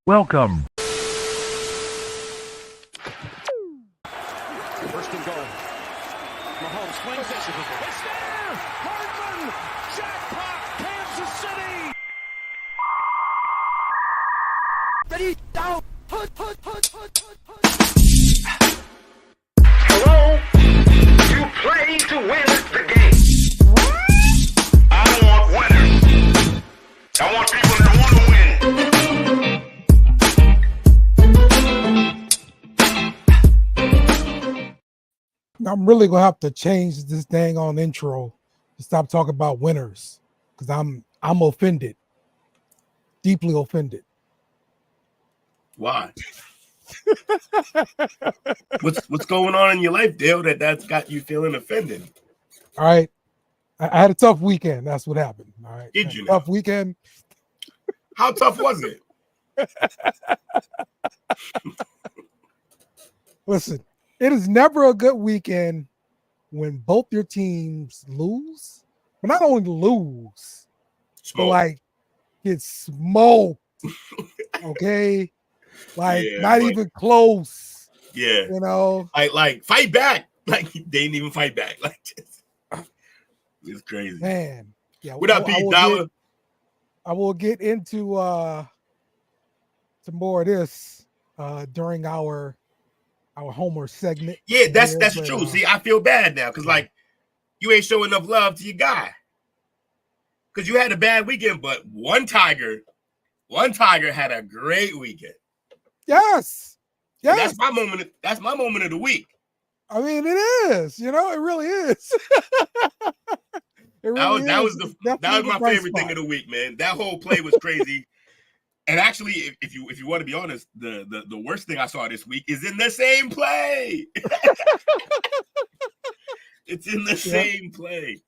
Welcome. First and goal. Mahomes swings it. It's there! Hardman! Jackpot! Kansas City! Ready, down! Put. Hello? You play to win the game. I don't want winners. I want people that want to win. I'm really gonna have to change this dang on intro to stop talking about winners because I'm offended, deeply offended. Why? What's going on in your life, Dale, that's got you feeling offended? All right, I had a tough weekend. That's what happened. All right, Did you? Tough weekend. How tough was it? Listen, it is never a good weekend when both your teams lose, but not only lose, but like get smoked. Okay, like not even close. Yeah, you know, like fight back. Like they didn't even fight back. Like it's crazy, man. Yeah, what up, Pete Dollar? I will get into to more of this during our Homer segment. Yeah, that's true. See, I feel bad now because like you ain't showing enough love to your guy because you had a bad weekend, but one Tiger had a great weekend. Yes. And that's my moment. That's my moment of the week. I mean, it is. You know, it really is. That was my favorite thing of the week, man. That whole play was crazy. And actually, if you want to be honest, the worst thing I saw this week is in the same play. It's in the same play.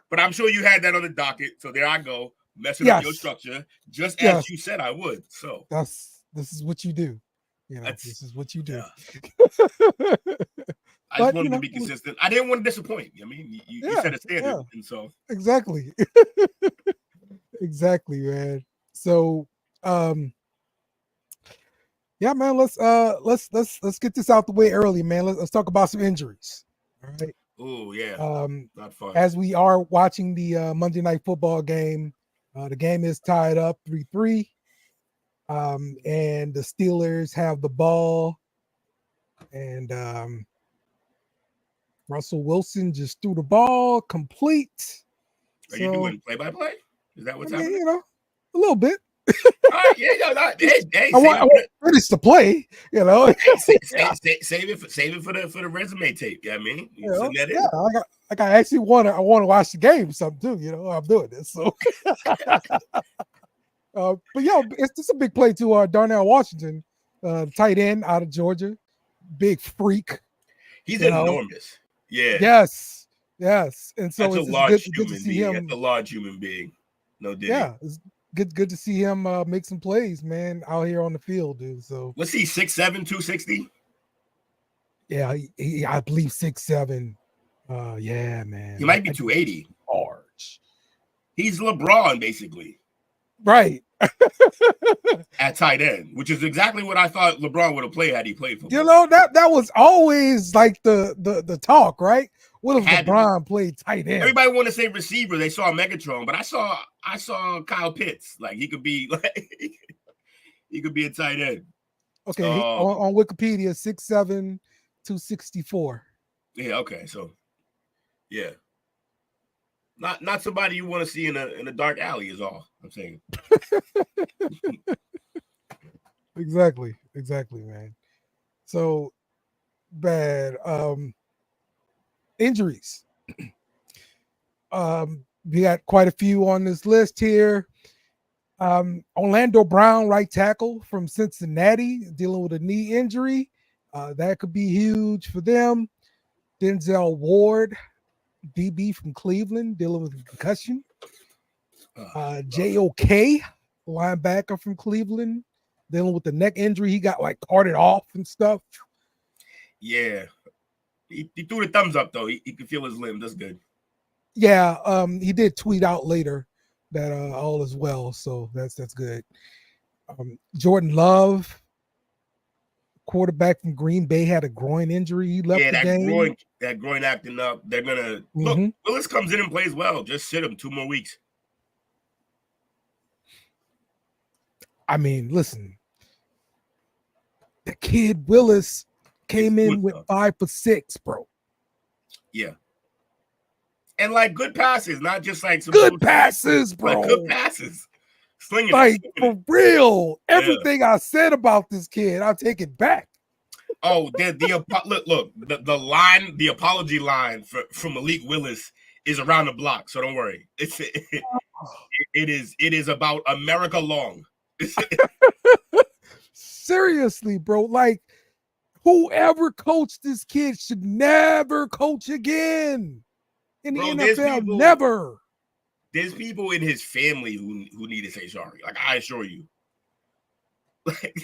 But I'm sure you had that on the docket. So there I go, messing up your structure, just as you said I would. So this is what you do. You know, this is what you do. Yeah. I just wanted to be consistent. I didn't want to disappoint. I mean, you set a standard, and so exactly. Exactly, man. So man, let's get this out the way early, man. Let's talk about some injuries. All right. Oh yeah. Not fun. As we are watching the Monday Night Football game, the game is tied up 3-3. And the Steelers have the ball, and Russell Wilson just threw the ball complete. Are you doing play-by-play? Is that what's happening? You know, a little bit. All right, I want to finish the play. You know, save it for the resume tape. You know what I mean? I actually want to watch the game or something too. You know, I'm doing this. So, but it's just a big play to Darnell Washington, tight end out of Georgia, big freak. He's enormous. Yeah. Yes. And so it's good to see him. That's a large human being. No doubt. Yeah, it's good to see him make some plays, man, out here on the field, dude. So what's he, 6'7", 260? Yeah, he I believe 6'7". Yeah, man. He might be 280. Large. He's LeBron, basically. Right. At tight end, which is exactly what I thought LeBron would have played had he played football. You know, that was always like the talk, right? What if LeBron played tight end? Everybody want to say receiver. They saw Megatron, but I saw Kyle Pitts. Like he could be he could be a tight end. Okay, on Wikipedia, 6'7", 264. Yeah, okay, so yeah. Not somebody you want to see in a dark alley is all I'm saying. Exactly, man. So bad. Injuries. We got quite a few on this list here. Orlando Brown, right tackle from Cincinnati, dealing with a knee injury. That could be huge for them. Denzel Ward, DB from Cleveland, dealing with a concussion. JOK, linebacker from Cleveland, dealing with the neck injury. He got like carted off and stuff. Yeah. He threw the thumbs up though. He could feel his limb. That's good. Yeah, he did tweet out later that all is well, so that's good. Jordan Love, quarterback from Green Bay, had a groin injury. He left the game. That groin acting up. They're gonna look. Willis comes in and plays well. Just sit him 2 more weeks. I mean, listen, the kid Willis came in with 5 for 6, bro. Yeah. And like good passes, not just like some good passes, bro. Like good passes. Slinging like for real. Everything I said about this kid, I'll take it back. Oh, the line, the apology line from Malik Willis is around the block, so don't worry. It is about America long. Seriously, bro. Like whoever coached this kid should never coach again in the NFL. Never. There's people in his family who need to say sorry. Like I assure you. Like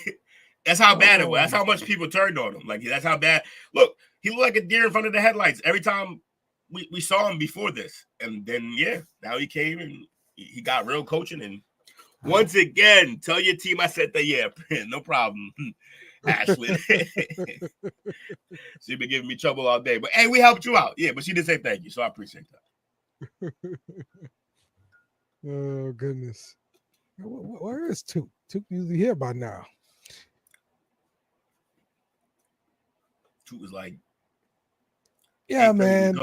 that's how bad it was. That's how much people turned on him. Like that's how bad. Look, he looked like a deer in front of the headlights every time we saw him before this. And then now he came and he got real coaching. And once again, tell your team I said that. No problem. Ashley. She's been giving me trouble all day. But hey, we helped you out. Yeah, but she did say thank you, so I appreciate that. Oh goodness. Where is Took? Took usually here by now. Took was like, yeah, man.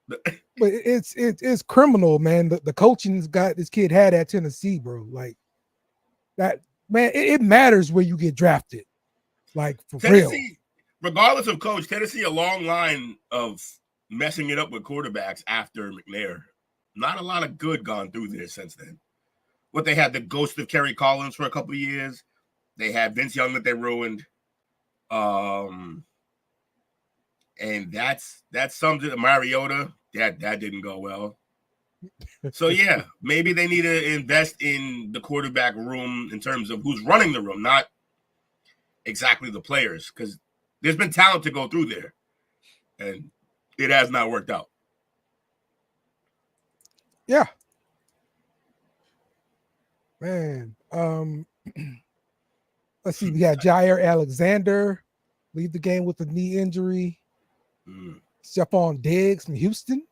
But it's criminal, man. The coaching's got this kid had at Tennessee, bro. Like that, man. It matters where you get drafted. Like for Tennessee, real. Regardless of coach, Tennessee a long line of messing it up with quarterbacks after McNair. Not a lot of good gone through there since then. What they had the ghost of Kerry Collins for a couple of years. They had Vince Young that they ruined. And that sums it. Mariota, that didn't go well. So yeah, maybe they need to invest in the quarterback room in terms of who's running the room, not exactly the players, because there's been talent to go through there, and it has not worked out. Yeah, man. Let's see. We got Jair Alexander leave the game with a knee injury. Stephon Diggs from Houston,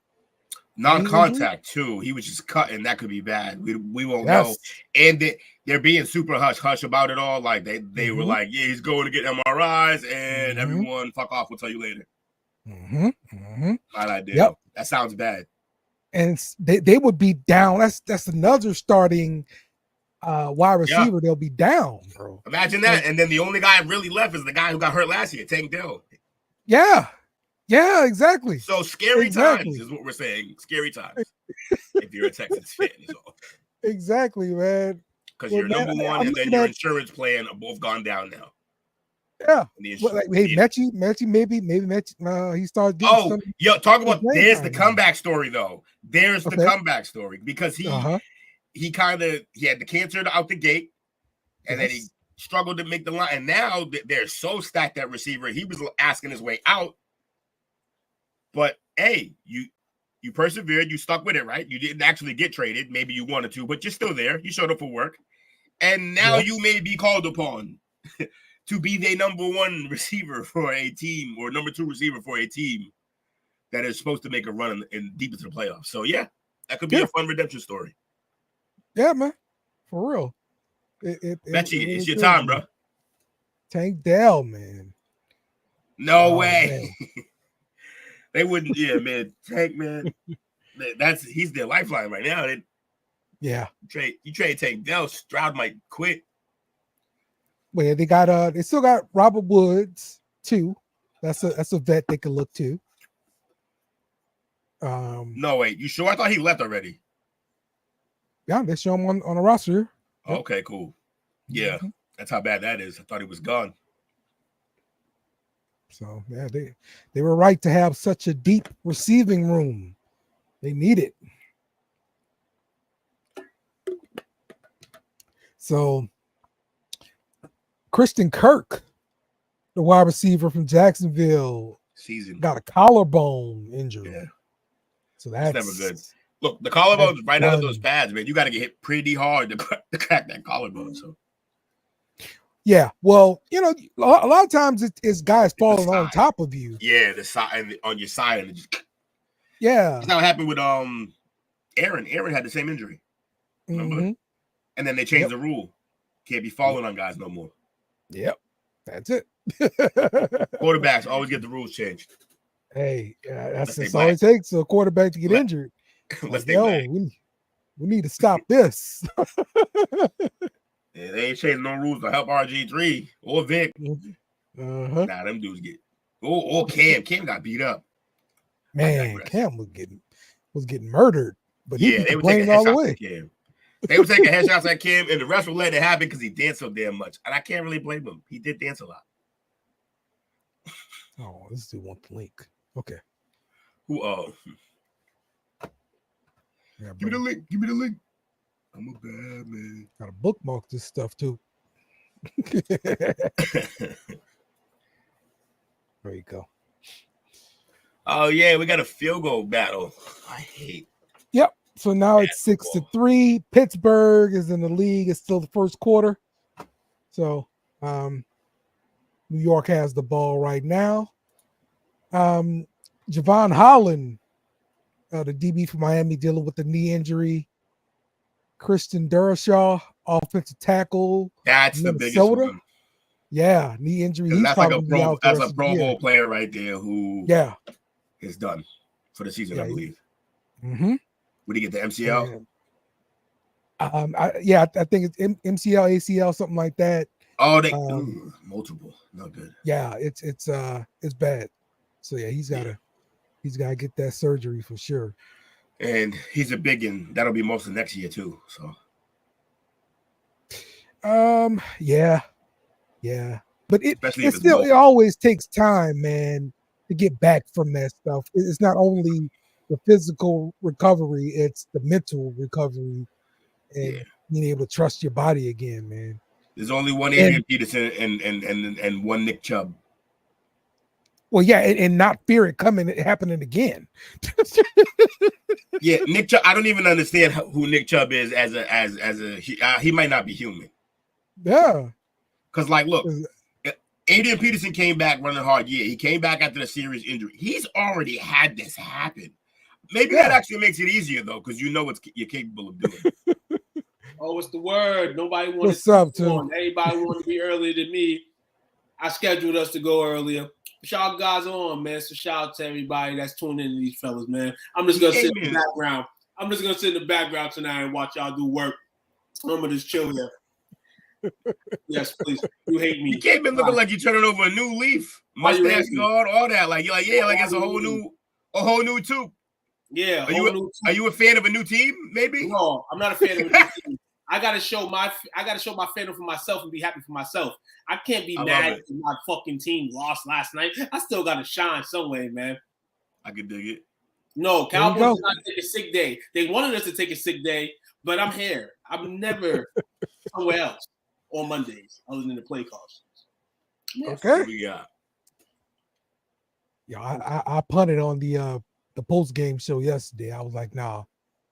non-contact too. He was just cutting. That could be bad. We won't know. And they're being super hush about it all. Like they were like, yeah, he's going to get MRIs, and everyone fuck off. We'll tell you later. Not idea. Yep. That sounds bad. And they would be down. That's another starting wide receiver. They'll be down, bro. Imagine that. And then the only guy really left is the guy who got hurt last year, Tank Dell. Yeah, exactly. So scary times is what we're saying. Scary times. If you're a Texans fan, is all. Exactly, man. Because you're number one, and then your insurance plan are both gone down now. Yeah. Mechie, maybe Mechie, he started doing something. Yo, talk about there's the comeback story though. There's the comeback story because he had the cancer out the gate, and then he struggled to make the line. And now they're so stacked at receiver. He was asking his way out. But hey, you persevered, you stuck with it, right? You didn't actually get traded. Maybe you wanted to, but you're still there. You showed up for work. And now you may be called upon to be the number one receiver for a team or number two receiver for a team that is supposed to make a run in deep into the playoffs. So yeah, that could be a fun redemption story. Yeah, man. For real. It's your time, bro. Tank Dell, man. No way. They wouldn't, man. Tank, man. He's their lifeline right now. You trade Tank Dell, Stroud might quit. Well, they still got Robert Woods too. That's a vet they could look to. No, wait, you sure? I thought he left already. Yeah, they show him on a roster. Okay, cool. Yeah, that's how bad that is. I thought he was gone. So yeah, they were right to have such a deep receiving room. They need it. So Christian Kirk, the wide receiver from Jacksonville, got a collarbone injury. Yeah. So that's never good. Look, the collarbone's right out of those pads, man. You got to get hit pretty hard to crack that collarbone. So Yeah, well, you know, a lot of times it's guys falling on top of you. Yeah, the side on your side, and just, yeah. That's how it happened with Aaron. Aaron had the same injury, remember? Mm-hmm. And then they changed the rule. Can't be falling on guys no more. Yep, that's it. Quarterbacks always get the rules changed. Hey, that's all it takes for a quarterback to get injured. Like, we need to stop this. Yeah, they ain't changing no rules to help RG3 or Vic. Uh-huh. Nah, them dudes get. Oh, Cam. Cam got beat up. Man, Cam was getting murdered, but yeah, they were taking all the headshots way. at Cam. They were taking headshots at Cam, and the rest were letting it happen because he danced so damn much. And I can't really blame him. He did dance a lot. Oh, this dude want the link. Okay. Who? Yeah, give me the link. Give me the link. I'm a bad man. Gotta bookmark this stuff too. There you go. Oh yeah, we got a field goal battle. I hate. Yep. So now it's 6-3. Pittsburgh is in the league. It's still the first quarter. So New York has the ball right now. Javon Holland, the DB for Miami, dealing with the knee injury. Christian Durashaw, offensive tackle. That's Minnesota. the biggest one. Yeah, knee injury. He's that's like a Pro Bowl player right there who is done for the season, I believe. Mm-hmm. Would he get the MCL? I think it's MCL, ACL, something like that. Oh, they multiple. Not good. Yeah, it's bad. So yeah, he's gotta get that surgery for sure. And he's a big one. That'll be most of next year too. So yeah. But it always takes time, man, to get back from that stuff. It's not only the physical recovery, it's the mental recovery and being able to trust your body again, man. There's only one Adrian Peterson and one Nick Chubb. Well, yeah, and not fear it happening again. Yeah, Nick Chubb. I don't even understand who Nick Chubb is as a he might not be human. Yeah, because like, look, Adrian Peterson came back running hard. Yeah, he came back after the serious injury. He's already had this happen. Maybe that actually makes it easier though, because you know what you're capable of doing. Oh, what's the word? Nobody wanted. What's up, Tim? Everybody wanted to be earlier than me. I scheduled us to go earlier. Y'all guys on, man. So shout out to everybody that's tuning in to these fellas, man. I'm just gonna sit in the background. I'm just gonna sit in the background tonight and watch y'all do work. I'm gonna just chill here. Yes, please. You hate me. You came in looking like you're turning over a new leaf. Mustache guard, all that. Like you're like, yeah, like it's a whole new tube. Yeah. Are you a fan of a new team? Maybe. No, I'm not a fan of a new team. I gotta show my fandom for myself and be happy for myself. I can't be mad if my fucking team lost last night. I still gotta shine some way, man. I can dig it. No, Cowboys did not take a sick day. They wanted us to take a sick day, but I'm here. I'm never somewhere else on Mondays other than the play calls. Okay. What we got? Yeah, I punted on the post game show yesterday. I was like, nah,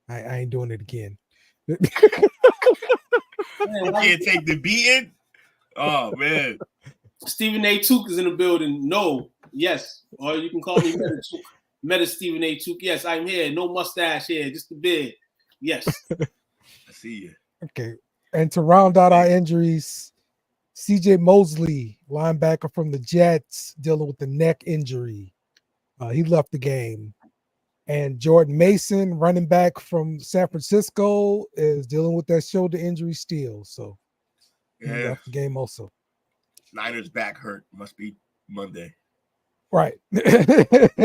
I ain't doing it again. You can't take the beating. Oh man, Stephen A. Took is in the building. No, yes, or you can call me Meta Took. Meta Stephen A. Took. Yes, I'm here. No mustache here, just a beard. Yes, I see you. Okay, and to round out our injuries, C.J. Mosley, linebacker from the Jets, dealing with the neck injury. He left the game. And Jordan Mason, running back from San Francisco, is dealing with that shoulder injury still. So he left the game also. Niners back hurt. Must be Monday. Right. Right.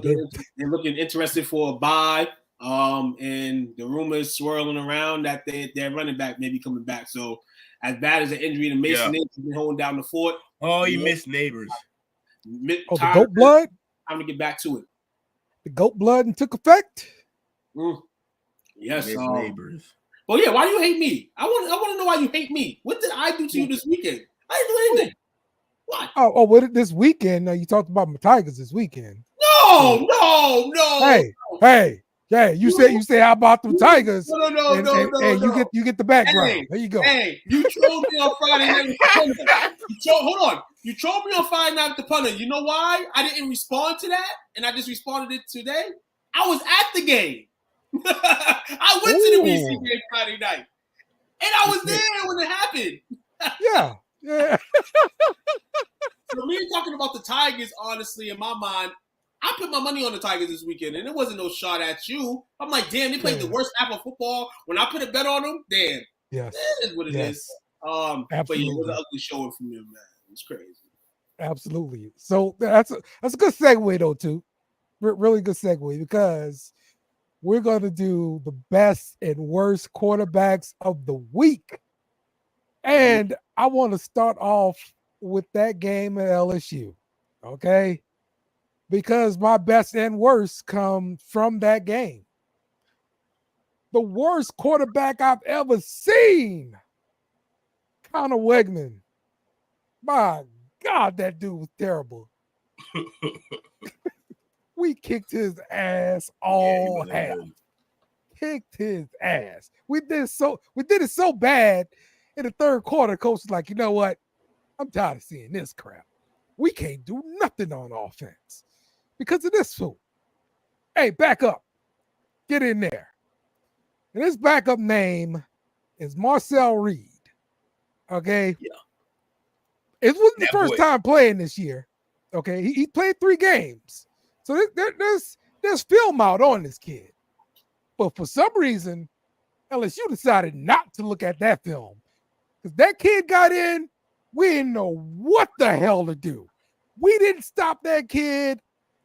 They're looking interested for a bye. And the rumors swirling around that their running back may be coming back. So as bad as the injury to Mason is, he's been holding down the fort. Oh, you missed Neighbors. The goat blood? Time to get back to it. The goat blood and took effect. Yes, Neighbors. Well, yeah. Why do you hate me? I want to know why you hate me. What did I do to you this weekend? I didn't do anything. What? What this weekend? You talked about my Tigers this weekend. No. Hey. Yeah, you say how about them Tigers? No. You get the background. Hey, there you go. Hey, you trolled me on Friday night with the punter. Hold on. You trolled me on Friday night with the punter. You know why I didn't respond to that? And I just responded it today? I was at the game. I went to the BC game Friday night. And I was there when it happened. Yeah. So me talking about the Tigers, honestly, in my mind, I put my money on the Tigers this weekend, and it wasn't no shot at you. I'm like, damn, they played the worst half of football. When I put a bet on them, damn, that is what it is. But yeah, it was an ugly showing from them, man. It's crazy. Absolutely. So that's a good segue though, too. Really good segue, because we're going to do the best and worst quarterbacks of the week. And I want to start off with that game at LSU, okay? Because my best and worst come from that game. The worst quarterback I've ever seen, Connor Wegman. My God, that dude was terrible. We kicked his ass all half. Kicked his ass. We did it so bad in the third quarter. Coach was like, you know what? I'm tired of seeing this crap. We can't do nothing on offense because of this fool. Hey, back up. Get in there. And his backup name is Marcel Reed. Okay? Yeah. It wasn't the first time playing this year. Okay? He played 3 games. So there's film out on this kid. But for some reason, LSU decided not to look at that film. Because that kid got in, we didn't know what the hell to do. We didn't stop that kid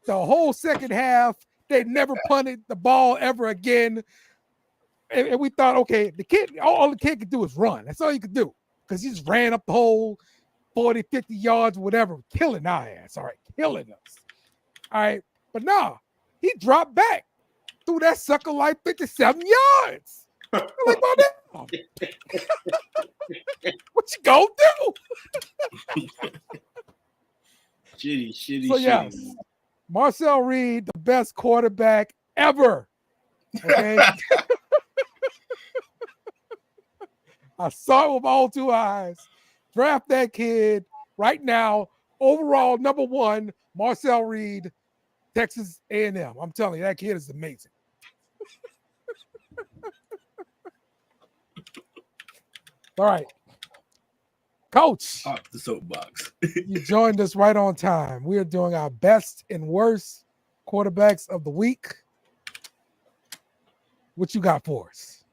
the whole second half. They never punted the ball ever again. And we thought, okay, the kid, all the kid could do is run. That's all he could do. Because he just ran up the whole 40, 50 yards, whatever, killing our ass. All right, killing us. All right. But nah, he dropped back through that sucker like 57 yards. I'm like, well, what you gonna do? Shitty. So yes, Marcel Reed, the best quarterback ever. Okay. I saw it with my own 2 eyes. Draft that kid right now. Overall, number 1, Marcel Reed, Texas A&M. I'm telling you, that kid is amazing. All right. Coach. Off the soapbox. You joined us right on time. We are doing our best and worst quarterbacks of the week. What you got for us?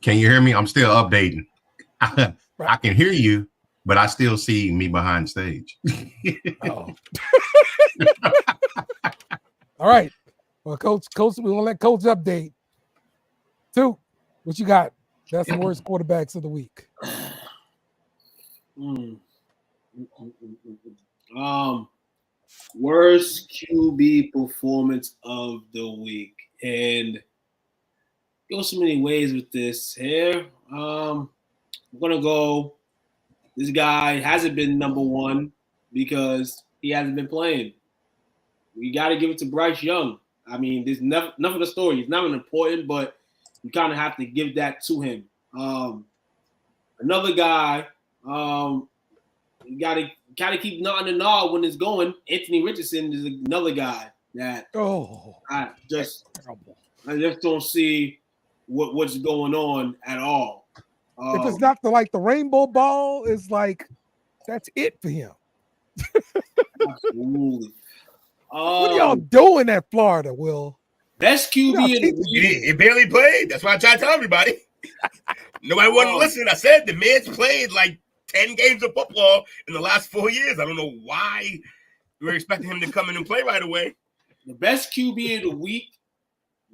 Can you hear me? I'm still updating. I can hear you, but I still see me behind stage. Oh. All right. Well, Coach, we're going to let Coach update. 2, what you got? That's the worst quarterbacks of the week. Worst QB performance of the week. And go so many ways with this here. I'm going to go, this guy hasn't been number 1 because he hasn't been playing. We got to give it to Bryce Young. I mean, there's enough of the story. He's not important, but you kind of have to give that to him. Another guy, you got to kind of keep nodding and nod when it's going. Anthony Richardson is another guy that I just don't see what's going on at all. If it's not the rainbow ball, is like that's it for him. Absolutely. What are y'all doing at Florida, Will? Best QB in the league. He barely played. That's why I try to tell everybody. Nobody wanted to listen. I said the man's played like 10 games of football in the last 4 years. I don't know why we were expecting him to come in and play right away. The best QB of the week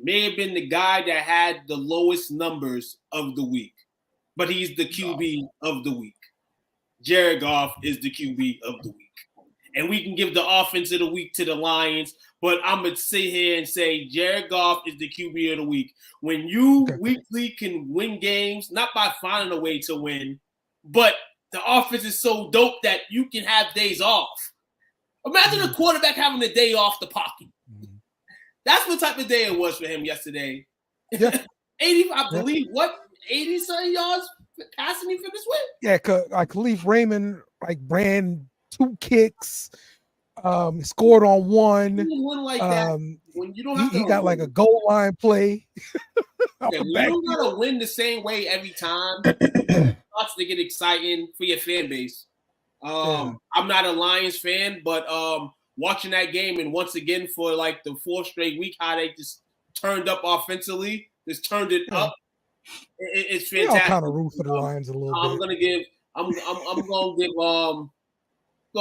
may have been the guy that had the lowest numbers of the week, but he's the QB of the week. Jared Goff is the QB of the week. And we can give the offense of the week to the Lions, but I'm going to sit here and say Jared Goff is the QB of the week. When you weekly can win games, not by finding a way to win, but the offense is so dope that you can have days off. Imagine a quarterback having a day off the pocket. That's what type of day it was for him yesterday. Yeah. 80, I believe, 80-something yards passing he finished with? Yeah, like Khalif Raymond ran 2 kicks, scored on one. Like that. When you don't have he got like a goal line play. Yeah, you don't gotta win the same way every time. It starts to get exciting for your fan base. I'm not a Lions fan, but watching that game and once again for like the 4th straight week, how they just turned up offensively, just turned it up. It's fantastic. We all kind of root for the Lions a little bit. I'm gonna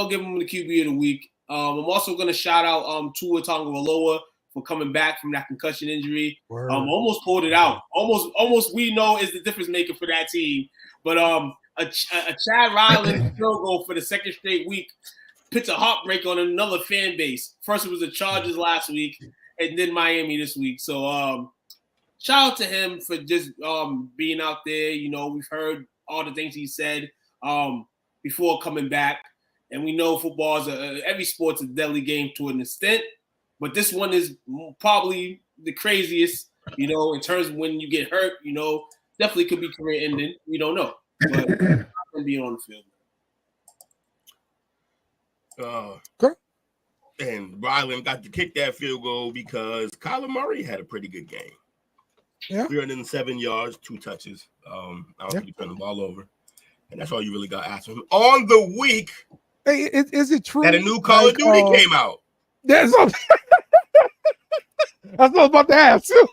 give them the QB of the week. I'm also gonna shout out Tua Tagovailoa for coming back from that concussion injury. Almost pulled it out. Almost we know is the difference maker for that team. But a Chad Ryland field goal for the 2nd straight week puts a heartbreak on another fan base. First it was the Chargers last week, and then Miami this week. So shout out to him for just being out there. You know, we've heard all the things he said before coming back, and we know football is every sport's a deadly game to an extent. But this one is probably the craziest, you know, in terms of when you get hurt, you know, definitely could be career ending. We don't know. But being on the field. And Ryland got to kick that field goal because Kyler Murray had a pretty good game. Yeah. 307 yards, 2 touches. I don't think he turned the ball over. And that's all you really got to ask him. On the week, hey, is it true that a new Call of Duty came out? That's what I was about to ask you.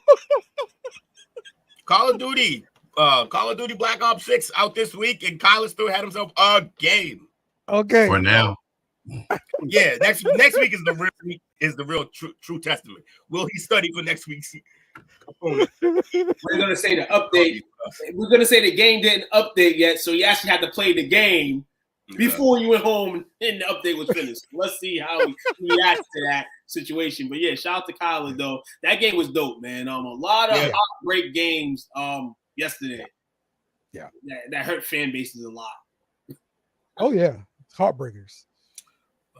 Call of Duty Black Ops 6 out this week, and Kyler still had himself a game. Okay. For now. Yeah, next week is the real true testament. Will he study for next week's opponent? We're gonna say the update. We're gonna say the game didn't update yet, so you actually had to play the game before you went home and the update was finished. Let's see how he reacts to that situation. But yeah, shout out to Kyler though. That game was dope, man. A lot of heartbreak games yesterday. Yeah, that hurt fan bases a lot. Oh yeah, heartbreakers.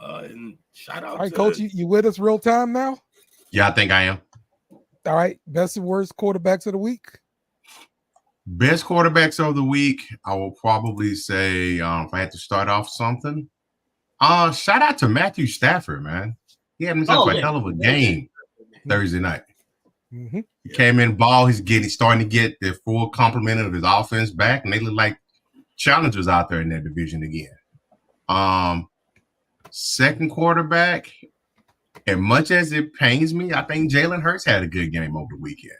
And shout out. All right, Coach, you with us real time now? Yeah, I think I am. All right, best and worst quarterbacks of the week. Best quarterbacks of the week, I will probably say, if I had to start off something, shout out to Matthew Stafford, man. He had himself a hell of a game Thursday night. Mm-hmm. He came in ball. He's starting to get the full complement of his offense back, and they look like challengers out there in that division again. Second quarterback, as much as it pains me, I think Jalen Hurts had a good game over the weekend.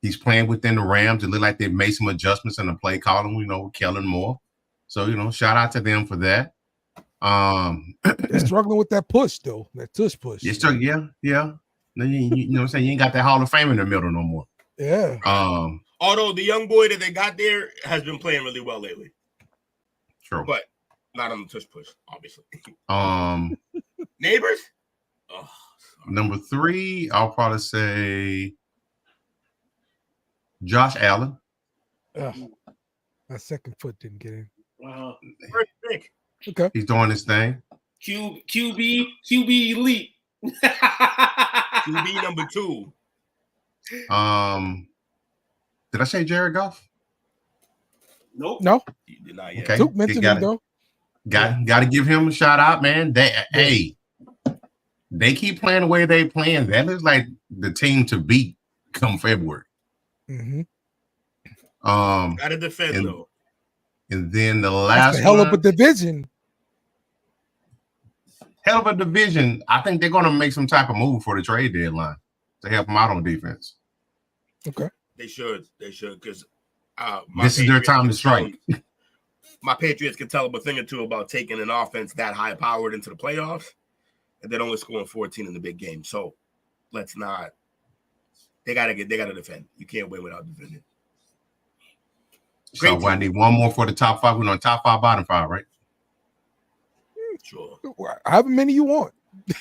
He's playing within the Rams. It looked like they've made some adjustments in the play calling, you know, with Kellen Moore. So, you know, shout out to them for that. They're struggling with that push, though. That tush push. Yeah. You know what I'm saying? You ain't got that Hall of Fame in the middle no more. Yeah. Although the young boy that they got there has been playing really well lately. True. But not on the tush push, obviously. Neighbors? Oh, number 3, I'll probably say Josh Allen. That second foot didn't get in. First pick. Okay. He's doing his thing. QB elite. QB number 2. Did I say Jared Goff? Nope. No. You did not yet. Okay. Duke mentioned him, though. Got to give him a shout out, man. Hey, they keep playing the way they playing. That looks like the team to beat come February. Mm-hmm. Gotta defend though. And then the last hell of a division. Hell of a division. I think they're gonna make some type of move for the trade deadline to help them out on defense. Okay. They should because this is their time to strike. My Patriots can tell them a thing or two about taking an offense that high powered into the playoffs and then only scoring 14 in the big game. So let's not. They gotta defend. You can't win without defending. So I need one more for the top 5. We're on top 5, bottom 5, right? Sure. However many you want. It's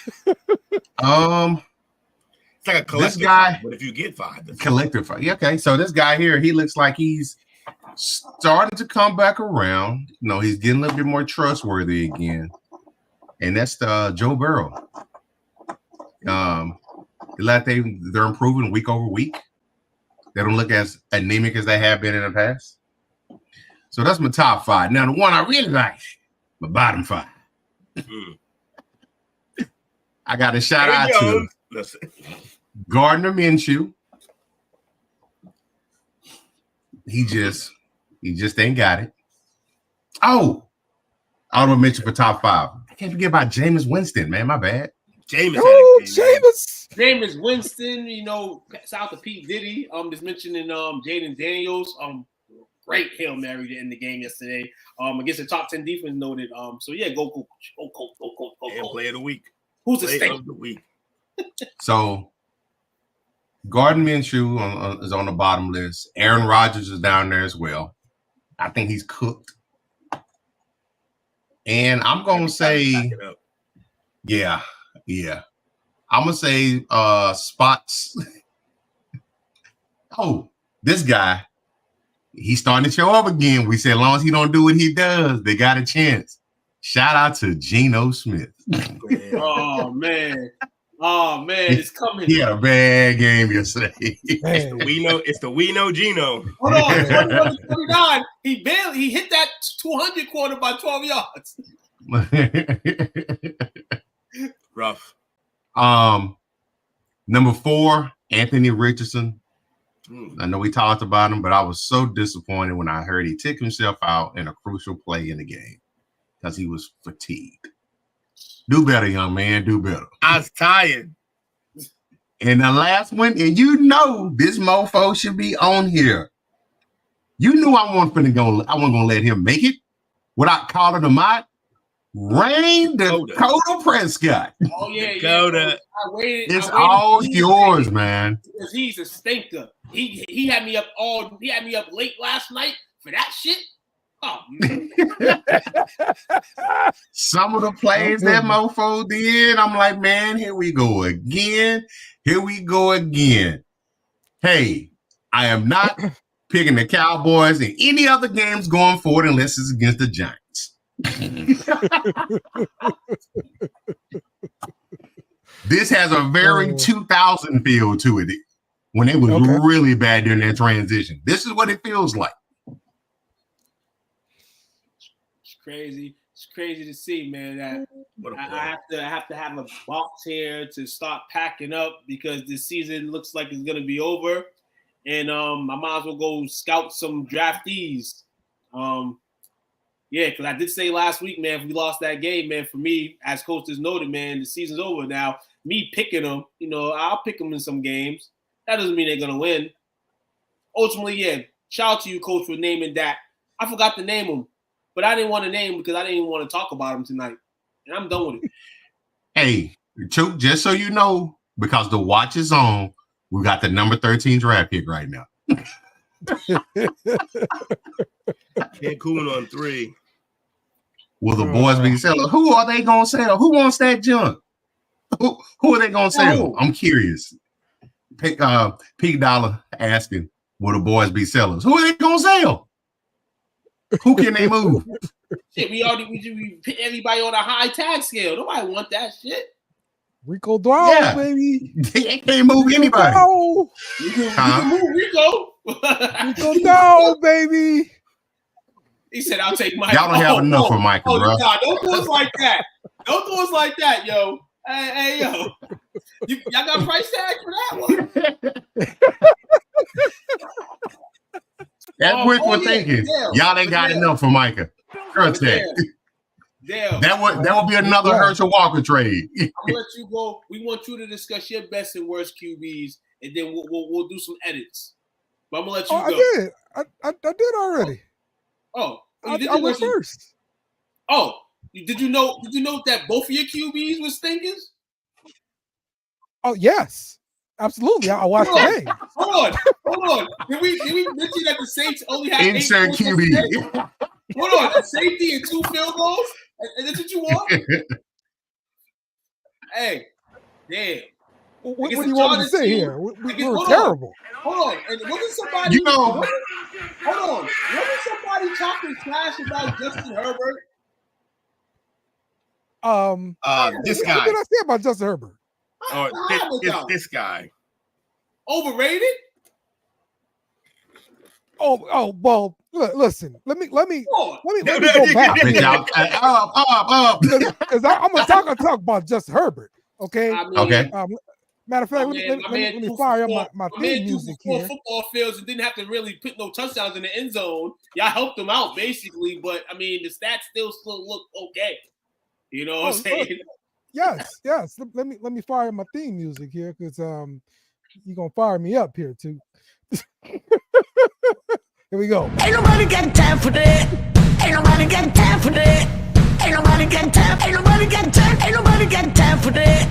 like a collective. This guy, but if you get 5, collective 5. Yeah, okay. So this guy here, he looks like he's starting to come back around. You know, he's getting a little bit more trustworthy again. And that's Joe Burrow. They're improving week over week. They don't look as anemic as they have been in the past. So that's my top 5. Now, the one I really like, my bottom 5. I got a shout out to Gardner Minshew. He just ain't got it. Oh, I want to mention for top 5. I can't forget about Jameis Winston, man. My bad. Jameis Winston, you know, shout out to Pete Diddy. Just mentioning Jaden Daniels. Great Hail Mary to end the game yesterday. Against the top 10 defense noted. So yeah, go Coach. And Player of the Week. Who's the Player of the Week? So Gardner Minshew is on the bottom list. Aaron Rodgers is down there as well. I think he's cooked. And I'm gonna say, yeah. I'm gonna say spots. Oh, this guy, he's starting to show up again. We said as long as he don't do what he does, they got a chance. Shout out to Geno Smith. Oh man, it's coming. He had a bad game yesterday. It's the we know Geno. Hold on, 29. He hit that 200 quarter by 12 yards. Rough. Number 4, Anthony Richardson. I know we talked about him, but I was so disappointed when I heard he took himself out in a crucial play in the game because he was fatigued. Do better, young man. Do better. I was tired. And the last one, and you know this mofo should be on here. You knew I wasn't gonna let him make it without calling him out. Rain Dakota Prescott. Oh yeah, Dakota. It's all yours, man. Because he's a stinker. He had me up late last night for that shit. Oh man. Some of the plays that mofo did, I'm like, man, here we go again. Hey, I am not picking the Cowboys in any other games going forward unless it's against the Giants. This has a very 2000 feel to it when it was really bad during that transition. This is what it feels like. It's crazy. It's crazy to see, man. That I have to have a box here to start packing up because this season looks like it's gonna be over, and I might as well go scout some draftees. Yeah, because I did say last week, man, if we lost that game, man, for me, as Coach has noted, man, the season's over now. Me picking them, you know, I'll pick them in some games. That doesn't mean they're going to win. Ultimately, yeah, shout out to you, Coach, for naming that. I forgot to name them, but I didn't want to name them because I didn't even want to talk about them tonight. And I'm done with it. Hey, Chook, just so you know, because the watch is on, we got the number 13 draft pick right now. Cancun on 3. Will the boys be selling? Who are they going to sell? Who wants that junk? Who are they going to sell? I'm curious. Pig Dollar asking, will the boys be sellers? Who are they going to sell? Who can they move? Shit, we put everybody on a high tag scale. Nobody want that shit. Rico Dwell, baby. They can't move anybody. You can move Rico. Rico Dwell, baby. He said, I'll take Mike. Y'all don't have enough for Michael, bro. Nah, don't do us like that. Don't do us like that, yo. Hey, yo. Y'all got price tag for that one? That's wishful thinking. Y'all ain't got enough for Micah. That would be another Herschel Walker trade. I'm gonna let you go. We want you to discuss your best and worst QBs, and then we'll do some edits. But I'm gonna let you go. I did already. I went first. Oh, did you know that both of your QBs were stinkers? Oh yes, absolutely. I watched the game. Hold on. Did we mention that the Saints only had insert QB? Hold on, a safety and 2 field goals, and that's what you want? Hey, damn. What do you want me to say here? We were terrible. Hold on. And wasn't somebody hold on. Wasn't somebody talking trash about Justin Herbert? This guy. What did I say about Justin Herbert? This guy. Overrated? Well, listen. Let me go back because I'm gonna talk about Justin Herbert. Okay. I mean, okay. Matter of fact, let me fire up my theme music here. Football fields and didn't have to really put no touchdowns in the end zone. Y'all helped them out basically, but I mean the stats still look okay. You know what I'm saying? Yes. Let me fire my theme music here because you're gonna fire me up here too. Here we go. Ain't nobody got time for that. Ain't nobody got time for that. Ain't nobody got time. Ain't nobody got time. Ain't nobody got time for that.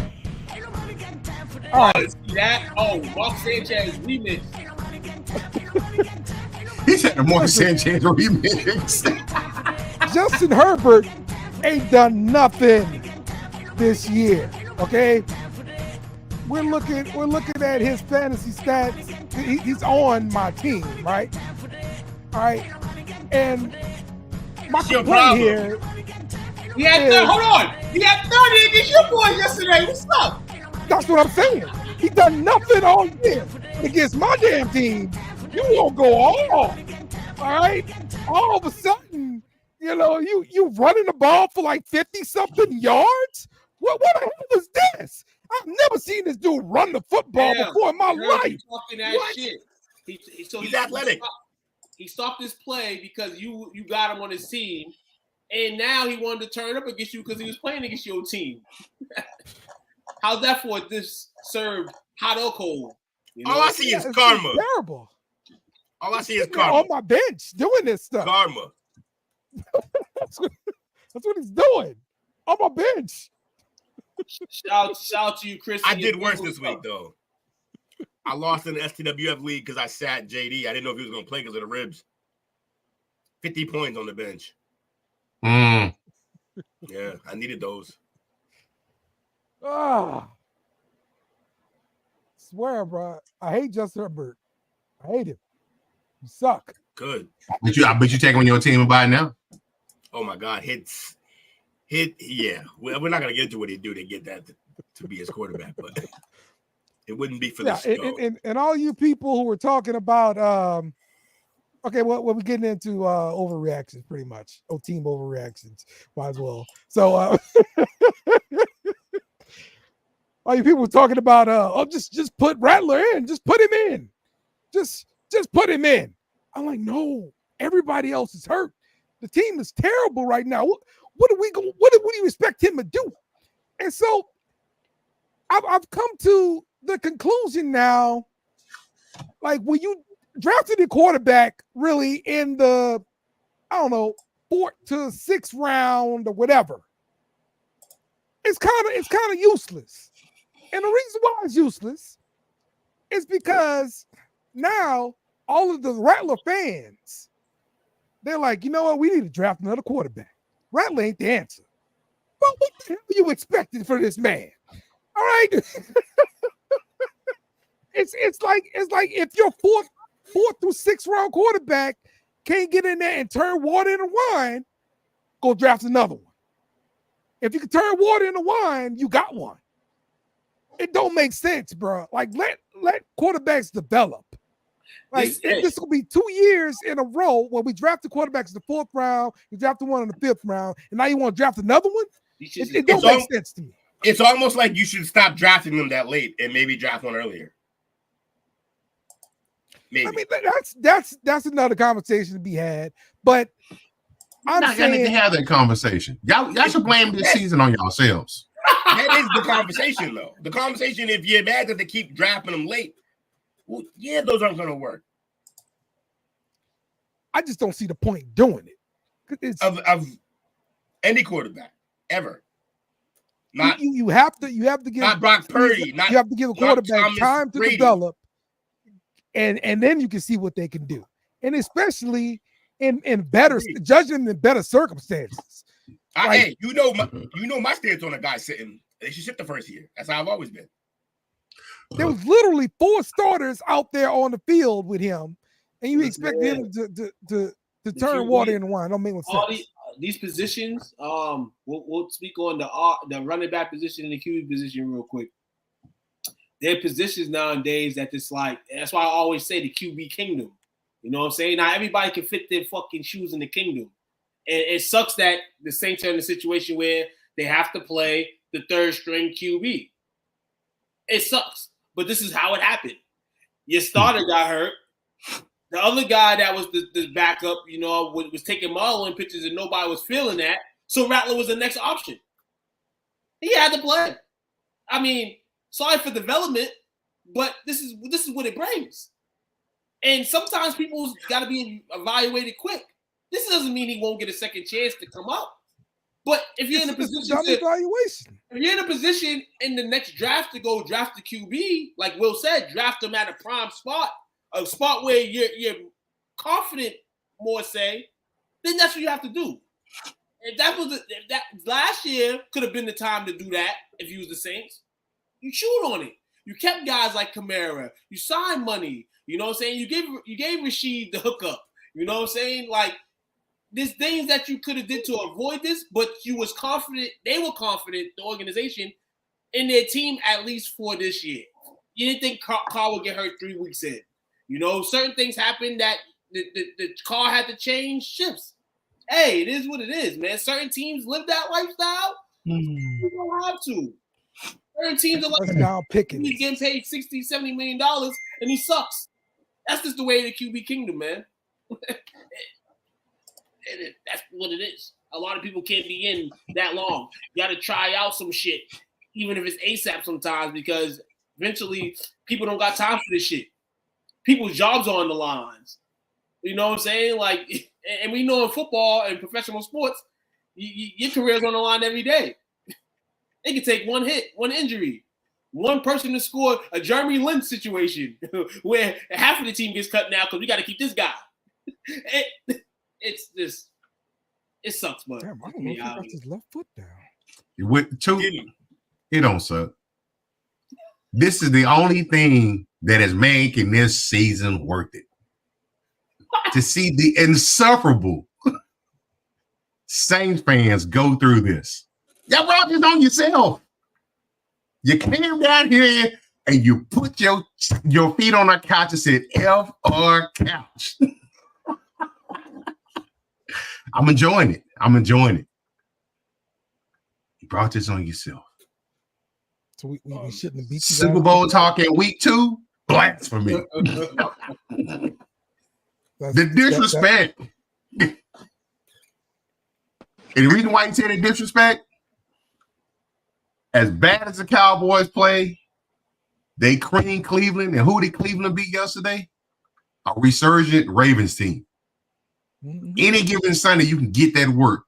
Ain't nobody got time for that. All right. That Mark Sanchez remix. He said the Mark Sanchez remix. Justin Herbert ain't done nothing this year. Okay. We're looking at his fantasy stats. He's on my team, right? All right. And my complaint here. He had hold on. He had 30 against your boys yesterday. What's up? That's what I'm saying. He done nothing all year against my damn team. You won't go all right? All of a sudden, you running the ball for like 50-something yards? What the hell was this? I've never seen this dude run the football before in my life. Talking that shit. He's athletic. He stopped his play because you got him on his team, and now he wanted to turn up against you because he was playing against your team. How's that for this served hot or cold? All I see is karma. Terrible. All I see is karma. On my bench doing this stuff. Karma. That's what he's doing on my bench. Shout to you, Chris. I did worse this week though. I lost in the STWF league because I sat JD. I didn't know if he was going to play because of the ribs. 50 points on the bench. Yeah, I needed those. Swear, bro. I hate Justin Herbert. I hate him. You suck. Good. I bet you take him on your team and buy it now. Oh my God, yeah. We're not gonna get into what he do to get that to be his quarterback, but it wouldn't be for the show. And all you people who were talking about, okay, well, we're getting into overreactions pretty much. Team overreactions, might as well. So, all you people were talking about, just put Rattler in, just put him in, just put him in. I'm like, no, everybody else is hurt. The team is terrible right now. What do you expect him to do? And so I've come to the conclusion now, like when you drafted a quarterback really in the, 4th to 6th round or whatever, it's kind of useless. And the reason why it's useless is because now all of the Rattler fans, they're like, you know what? We need to draft another quarterback. Rattler ain't the answer. Well, what the hell are you expecting for this man? All right. it's like if your 4th through 6th round quarterback can't get in there and turn water into wine, go draft another one. If you can turn water into wine, you got one. It don't make sense, bro. Like let quarterbacks develop. Like this will be 2 years in a row where we draft the quarterbacks in the 4th round, you draft one in the 5th round, and now you want to draft another one? It don't make sense to me. It's almost like you should stop drafting them that late and maybe draft one earlier. Maybe. I mean, that's another conversation to be had. But I'm not going to have that conversation. Y'all should blame this season on yourselves. That is the conversation, though. The conversation, if you're mad that they keep drafting them late, well, yeah, those aren't going to work. I just don't see the point doing it. It's, of any quarterback ever. Not you have to give not Brock Purdy. You have to give a quarterback time to develop, and then you can see what they can do, and especially in better judging them in better circumstances. Hey, you know my stance on a guy sitting. They should sit the first year. That's how I've always been. There was literally 4 starters out there on the field with him, and you expect him to turn water into wine. Don't make no sense. These positions, we'll speak on the running back position and the QB position real quick. there are positions nowadays that just like, that's why I always say the QB kingdom. You know what I'm saying? Not everybody can fit their fucking shoes in the kingdom. And it sucks that the Saints are in a situation where they have to play the third string QB. It sucks. But this is how it happened. Your starter got hurt. The other guy that was the backup, you know, was taking modeling pictures and nobody was feeling that. So Rattler was the next option. He had to play. I mean, sorry for development, but this is what it brings. And sometimes people's got to be evaluated quick. This doesn't mean he won't get a second chance to come up. But if you're in a position in the next draft to go draft the QB, like Will said, draft him at a prime spot, a spot where you're confident, more say, then that's what you have to do. If that last year could have been the time to do that if you was the Saints, you chewed on it. You kept guys like Kamara. You signed money. You know what I'm saying? You gave Rashid the hookup. You know what I'm saying? Like, there's things that you could have did to avoid this, but you was confident. They were confident, the organization, in their team at least for this year. You didn't think Carr would get hurt 3 weeks in. You know, certain things happened that the car had to change shifts. Hey, it is what it is, man. Certain teams live that lifestyle. You don't have to. Certain teams are like, he's getting paid $60, $70 million, and he sucks. That's just the way of the QB kingdom, man. That's what it is. A lot of people can't be in that long. You got to try out some shit, even if it's ASAP sometimes, because eventually people don't got time for this shit. People's jobs are on the lines. You know what I'm saying? Like, and we know in football and professional sports, your career's on the line every day. It can take one hit, one injury, one person to score a Jeremy Lin situation where half of the team gets cut now because we got to keep this guy. It's just, it sucks, but damn, I don't know if he got his left foot down. It don't suck. This is the only thing that is making this season worth it. To see the insufferable Saints fans go through this. Y'all brought this on yourself. You came down here and you put your feet on a couch and said, FR couch. I'm enjoying it. You brought this on yourself. So we shouldn't have beat you. Super Bowl talk in week 2, blasphemy. The disrespect. And the reason why you say the disrespect, as bad as the Cowboys play, they creamed Cleveland. And who did Cleveland beat yesterday? A resurgent Ravens team. Mm-hmm. Any given Sunday, you can get that work.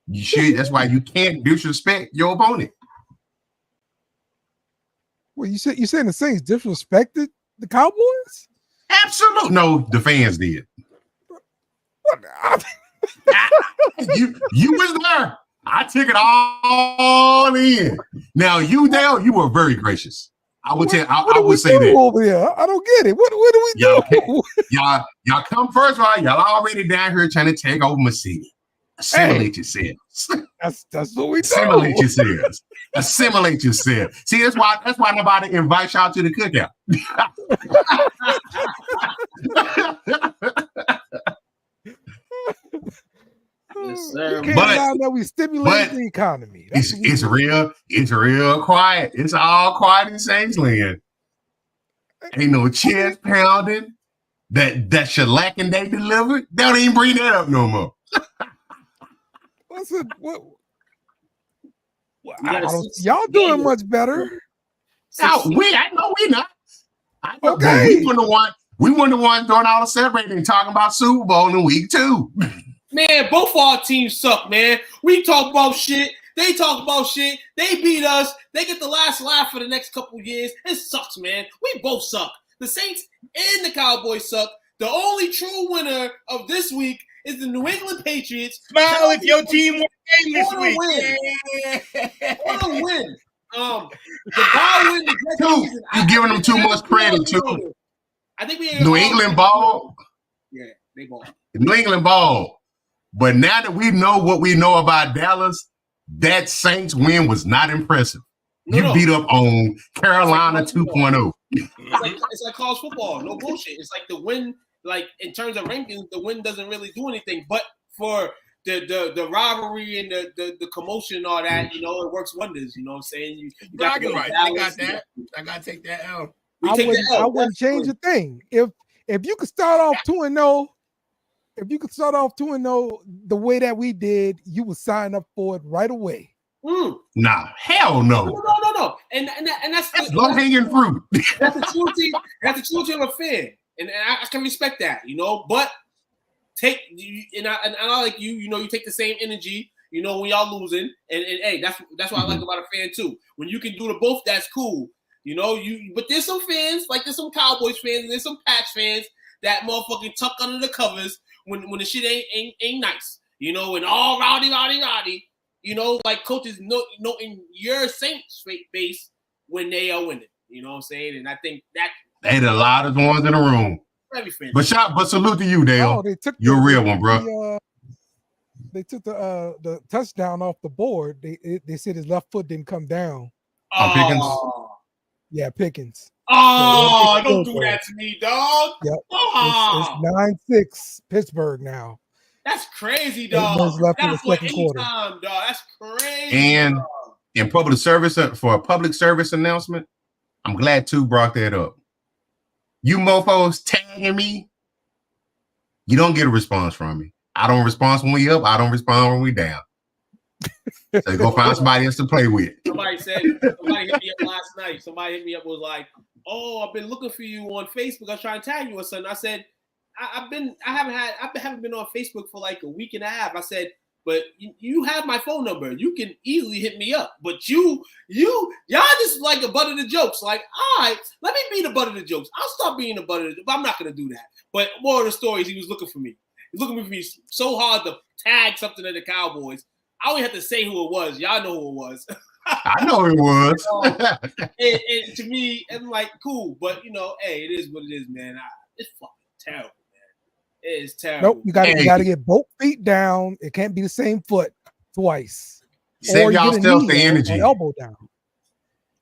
You should. That's why you can't disrespect your opponent. Well, you saying the Saints disrespected the Cowboys? Absolutely. No, the fans did. You was there. I took it all in. Now Dale, you were very gracious. I would say that. Over here? I don't get it. What do we do? Y'all come first, right? Y'all already down here trying to take over my city. Assimilate yourselves. That's what we do. Assimilate yourselves. Assimilate yourselves. See, that's why nobody invites y'all to the cookout. Yes, sir. But we stimulate the economy. It's real quiet. It's all quiet in Saints land. Ain't no chest pounding. That shellacking they delivered. They don't even bring that up no more. Y'all doing much better. I know we not. Okay. We weren't the ones doing all the celebrating and talking about Super Bowl in week 2. Man, both our teams suck, man. We talk about shit. They talk about shit. They beat us. They get the last laugh for the next couple years. It sucks, man. We both suck. The Saints and the Cowboys suck. The only true winner of this week is the New England Patriots. Smile if your team won this week. What a win. The ball win. You're giving them too much credit, too. I think we New England ball. Yeah, they ball. New England ball. But now that we know what we know about Dallas, that Saints win was not impressive. You beat up on Carolina 2.0. It's like college football. No bullshit. It's like the win, like in terms of rankings, the win doesn't really do anything. But for the rivalry and the commotion and all that, you know, it works wonders. You know what I'm saying? You got to right. I got that. I got to take that L. I wouldn't change a thing. If you could start off 2-0, if you could start off 2-0 the way that we did, you would sign up for it right away. Nah, hell no. No. And that's low hanging fruit. That's the truth of a fan, and I can respect that, you know. But I like you know, you take the same energy, you know, when y'all losing, and hey, that's what I like about a fan too. When you can do the both, that's cool, you know. But there's some fans, like there's some Cowboys fans, and there's some Pats fans that motherfucking tuck under the covers when the shit ain't nice, you know, and all rowdy. You know, like coaches know in your Saints base when they are winning. You know what I'm saying? And I think that they had a lot of ones in the room. But salute to you, Dale. You're a real one, bro. They took the touchdown off the board. They said his left foot didn't come down. Pickens. Yeah, Pickens. Oh, don't do that to me, dog. Yep. It's 9-6 Pittsburgh now. That's crazy, dog. Left in the second quarter. Dog. That's crazy. And in public service, for a public service announcement, I'm glad too brought that up. You mofos tagging me, you don't get a response from me. I don't respond when we up. I don't respond when we down. So go find somebody else to play with. Somebody hit me up last night. Somebody hit me up, was like, "Oh, I've been looking for you on Facebook. I was trying to tag you or something." I said, I haven't been on Facebook for like a week and a half. I said, but you have my phone number. You can easily hit me up. But y'all just like a butt of the jokes. Like, all right, let me be the butt of the jokes. I'll stop being the butt of the jokes. But I'm not gonna do that. But more of the stories, he was looking for me. He was looking for me so hard to tag something to the Cowboys. I only have to say who it was. Y'all know who it was. I know who it was. and to me, I'm like, cool. But you know, hey, it is what it is, man. It's fucking terrible. It is terrible. Nope, you gotta get both feet down. It can't be the same foot twice. Save yourselves the energy. Elbow down.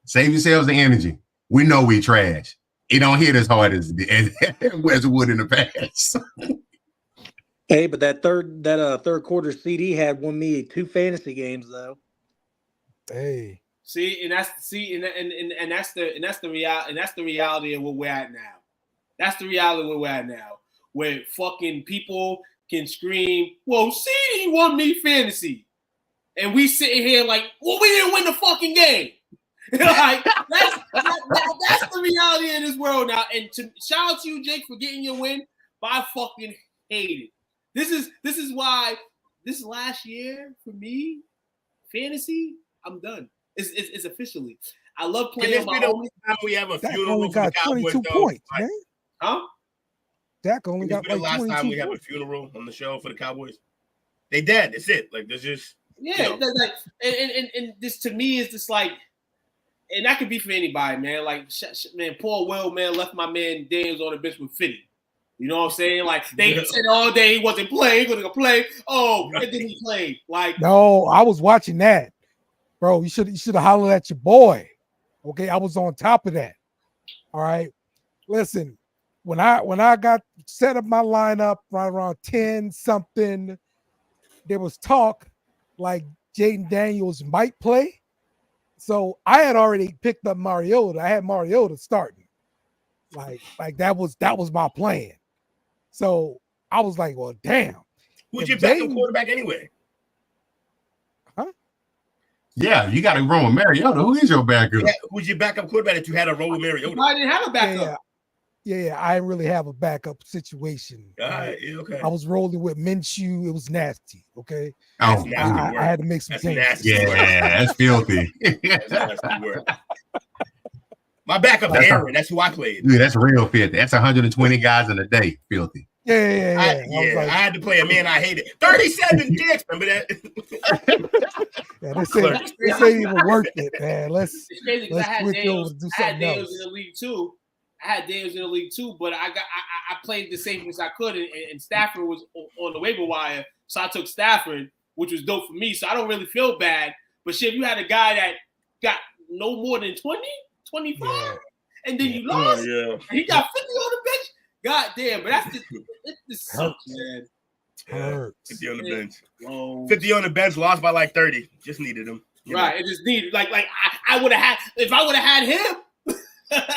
Save yourselves the energy. We know we trash. It don't hit as hard as it would in the past. Hey, but that third quarter CD had won me 2 fantasy games though. Hey. And that's the reality of where we're at now. That's the reality where we're at now. Where fucking people can scream, well, CD won me fantasy. And we sitting here like, well, we didn't win the fucking game. Like, that's the reality of this world now. And shout out to you, Jake, for getting your win, but I fucking hate it. This is why this last year for me, fantasy, I'm done. It's officially. I love playing my own. We have a Dak funeral only got 22 points, man. Huh? Dak only got like 22 last time we have a funeral on the show for the Cowboys. They dead. That's it. Like there's just and this to me is just like, and that could be for anybody, man. Like man, poor Will, man, left my man Daniels on the bench with 50. You know what I'm saying? Like they said all day he wasn't playing, he wasn't gonna play. Oh, and then he played. Like no, I was watching that, bro. You should have hollered at your boy. Okay, I was on top of that. All right, listen. When I got set up my lineup right around 10 something, there was talk like Jaden Daniels might play. So I had already picked up Mariota. I had Mariota starting. Like that was my plan. So I was like, well, damn. Who's your backup quarterback anyway? Huh? Yeah, you got to run with Mariota. Who is your backup? Yeah, who's your backup quarterback that you had to roll with Mariota? I didn't have a backup. Yeah, I didn't really have a backup situation. Okay. I was rolling with Minshew. It was nasty. Okay. Oh, I had to make some changes. Yeah, that's filthy. That's nasty work. My backup's Aaron. That's who I played. Dude, that's real filthy. That's 120 guys in a day. Filthy. Yeah. I had to play a man I hated. 37 dicks. Remember that? They say even worth it, man. Let's switch over to do something else. In the league too. I had Daniels in the league too, but I played the safest as I could, and Stafford was on the waiver wire, so I took Stafford, which was dope for me. So I don't really feel bad. But shit, if you had a guy that no more than 20, 25, Yeah. and then you lost. Yeah. And he got 50 on the bench. God damn, but that's just it just sucks, man. Hurts. 50 on the bench. Whoa. 50 on the bench, lost by like 30. Just needed him. Right, it just needed like I would have had if I would have had him,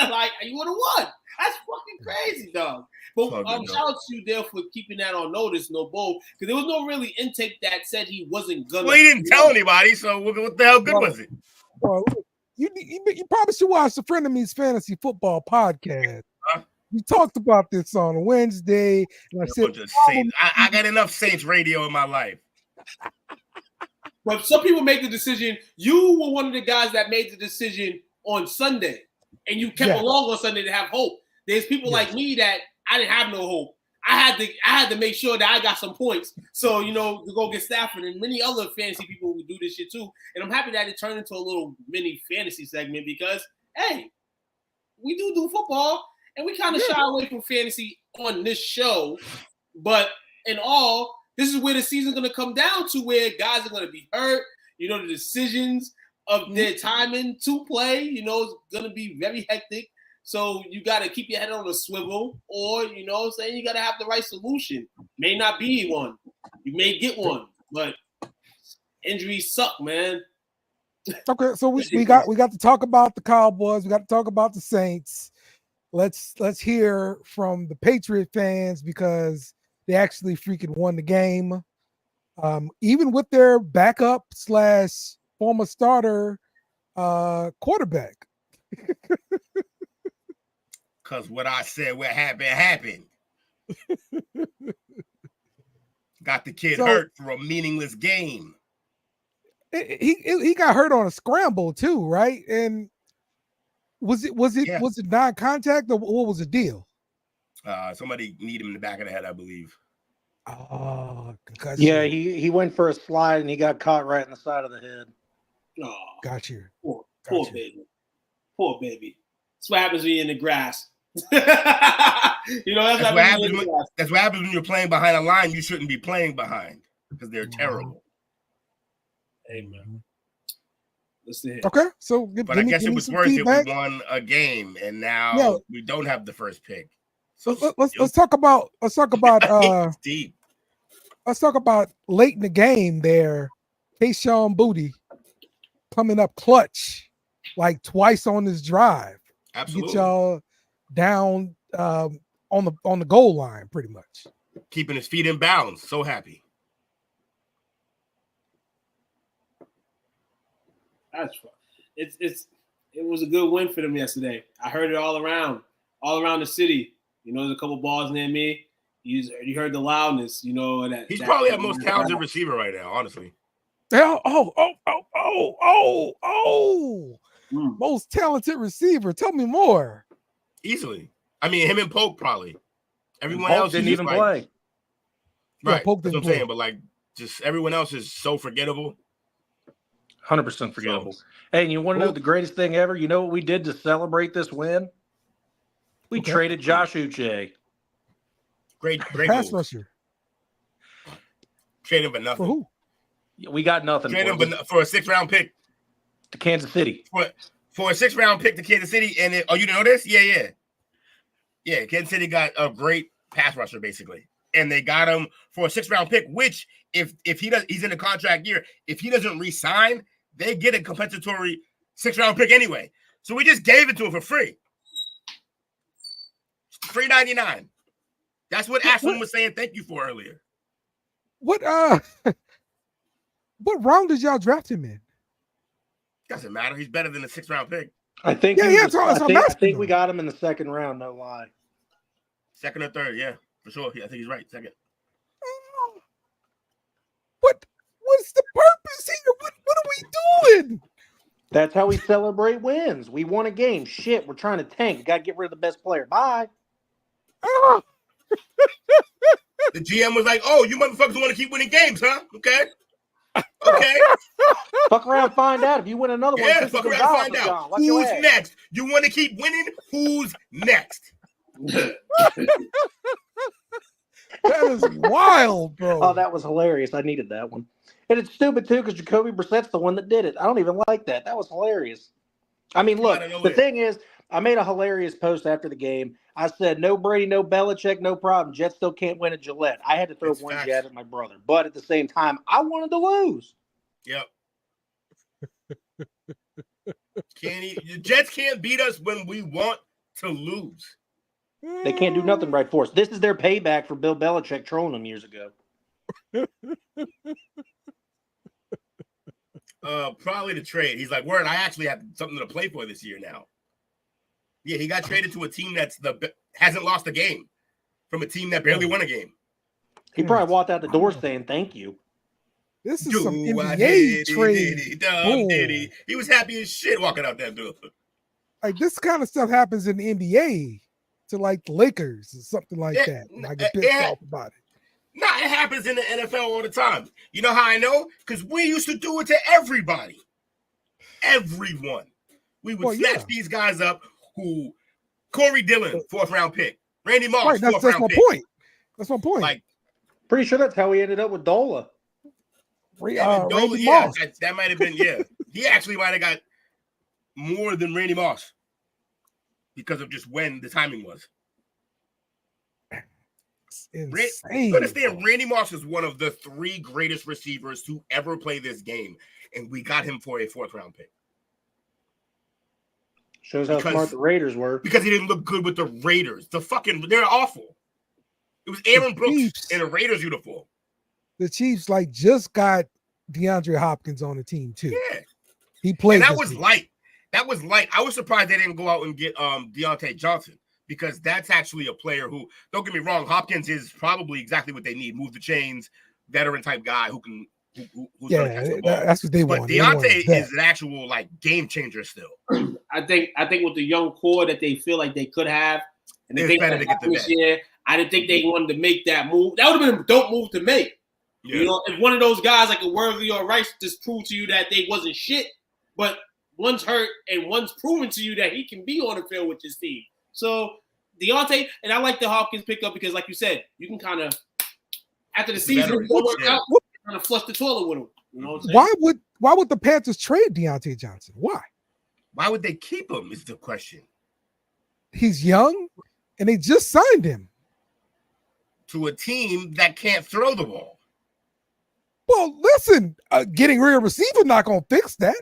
like you would have won. That's fucking crazy, dog. But shout out to you there for keeping that on notice, no bull, because there was no really intake that said he wasn't gonna. Well, he didn't tell anybody, so what the hell good was it? Well, you probably should watch the Friend of Me's Fantasy Football podcast. We talked about this on Wednesday. And I said, I got enough Saints radio in my life. But some people make the decision. You were one of the guys that made the decision on Sunday, and you kept along on Sunday to have hope. There's people like me that I didn't have no hope. I had to make sure that I got some points. So, you know, to go get Stafford and many other fantasy people who do this shit too. And I'm happy that it turned into a little mini fantasy segment because, hey, we do football and we kind of shy away from fantasy on this show. But in all, this is where the season's going to come down to where guys are going to be hurt. You know, the decisions of their timing to play, you know, is going to be very hectic. So you got to keep your head on a swivel, or, you know what I'm saying, you got to have the right solution. May not be one. You may get one, but injuries suck, man. Okay, so we got to talk about the Cowboys. We got to talk about the Saints. Let's hear from the Patriot fans because they actually freaking won the game. Even with their backup / former starter quarterback. Because what I said, what happened. Got the kid hurt for a meaningless game. He got hurt on a scramble too, right? And was it non-contact or what was the deal? Somebody kneed him in the back of the head, I believe. Oh, concussion. Yeah, he went for a slide and he got caught right in the side of the head. Oh, got you. Poor baby. Poor baby. That's what happens when you're in the grass. You know, that's what happens when you're playing behind a line you shouldn't be playing behind because they're terrible. Hey, man. Let's see. Okay, so I guess it was worth feedback. It. We won a game, and now we don't have the first pick. So let's talk about deep. Let's talk about late in the game there. Kayshon Boutte coming up clutch like twice on this drive. Absolutely. Get y'all down on the goal line pretty much. Keeping his feet in bounds. So happy. That's fun. It was a good win for them yesterday. I heard it all around the city. You know, there's a couple balls near me. You heard the loudness. You know that he's probably our most talented receiver right now. Honestly. Most talented receiver. Tell me more. Easily. I mean, him and Polk probably. Everyone else didn't even play. Right. Polk that's what I'm saying. But like, just everyone else is so forgettable. 100% forgettable. Hey, and you want to know the greatest thing ever? You know what we did to celebrate this win? We traded Josh Uche. Great pass rusher. Traded him for nothing. For who? We got nothing. Traded him for a 6th-round pick to Kansas City. For a 6th-round pick to Kansas City, and you didn't know this? Yeah. Kansas City got a great pass rusher basically, and they got him for a 6th-round pick. Which, if he's in a contract year. If he doesn't re-sign, they get a compensatory 6th-round pick anyway. So we just gave it to him for free. $3.99. That's what Ashland was saying thank you for earlier. What round did y'all draft him in? Doesn't matter. He's better than the 6th-round pick. I think. I think we got him in the 2nd round. No lie. 2nd or 3rd, yeah, for sure. Yeah, I think he's right. 2nd. What's the purpose here? What are we doing? That's how we celebrate wins. We won a game. Shit, we're trying to tank. Got to get rid of the best player. Bye. The GM was like, "Oh, you motherfuckers want to keep winning games, huh? Okay. Fuck around, find out. If you win another one, fuck around, find out. Who's next? You want to keep winning? Who's next? That is wild, bro. Oh, that was hilarious. I needed that one. And it's stupid, too, because Jacoby Brissett's the one that did it. I don't even like that. That was hilarious. I mean, look, the thing is, I made a hilarious post after the game. I said, no Brady, no Belichick, no problem. Jets still can't win at Gillette. I had to throw one jab at my brother. But at the same time, I wanted to lose. Yep. The Jets can't beat us when we want to lose. They can't do nothing right for us. This is their payback for Bill Belichick trolling them years ago. Probably the trade. He's like, word, I actually have something to play for this year now. Yeah, he got traded to a team that's hasn't lost a game from a team that barely won a game. He probably walked out the door saying thank you. This is some NBA trade. He was happy as shit walking out that door. Like this kind of stuff happens in the NBA to like the Lakers or something like that. And I get pissed off about it. Nah, it happens in the NFL all the time. You know how I know? Because we used to do it to everybody. Everyone. We would snatch these guys up who Corey Dillon, 4th round pick. Randy Moss, right, 4th round pick. Point. That's my point. Like, pretty sure that's how he ended up with Dola. Randy Moss. That might have been, He actually might have got more than Randy Moss because of just when the timing was. Insane. Understand, Randy Moss is one of the 3 greatest receivers to ever play this game, and we got him for a 4th round pick. Shows how smart the Raiders were. Because he didn't look good with the Raiders. They're awful. It was Aaron Brooks in a Raiders uniform. The Chiefs just got DeAndre Hopkins on the team too. Yeah, he played. And that was light. That was light. I was surprised they didn't go out and get Deontay Johnson, because that's actually a player who, don't get me wrong, Hopkins is probably exactly what they need. Move the chains, veteran type guy who's gonna catch the ball. That's what they want. But Deontay is an actual game changer still. I think with the young core that they feel like they could have, and they think better to get the year, I didn't think they wanted to make that move. That would have been a dope move to make. Yeah. You know, if one of those guys like a Worthy or Rice just proved to you that they wasn't shit, but one's hurt and one's proven to you that he can be on the field with his team. So Deontay, and I like the Hopkins pickup because, like you said, you can kind of after the season work out, kind of flush the toilet with him. You know what I'm saying? Why would the Panthers trade Deontay Johnson? Why would they keep him? Is the question. He's young, and they just signed him to a team that can't throw the ball. Well, listen, getting rid of receiver not gonna fix that.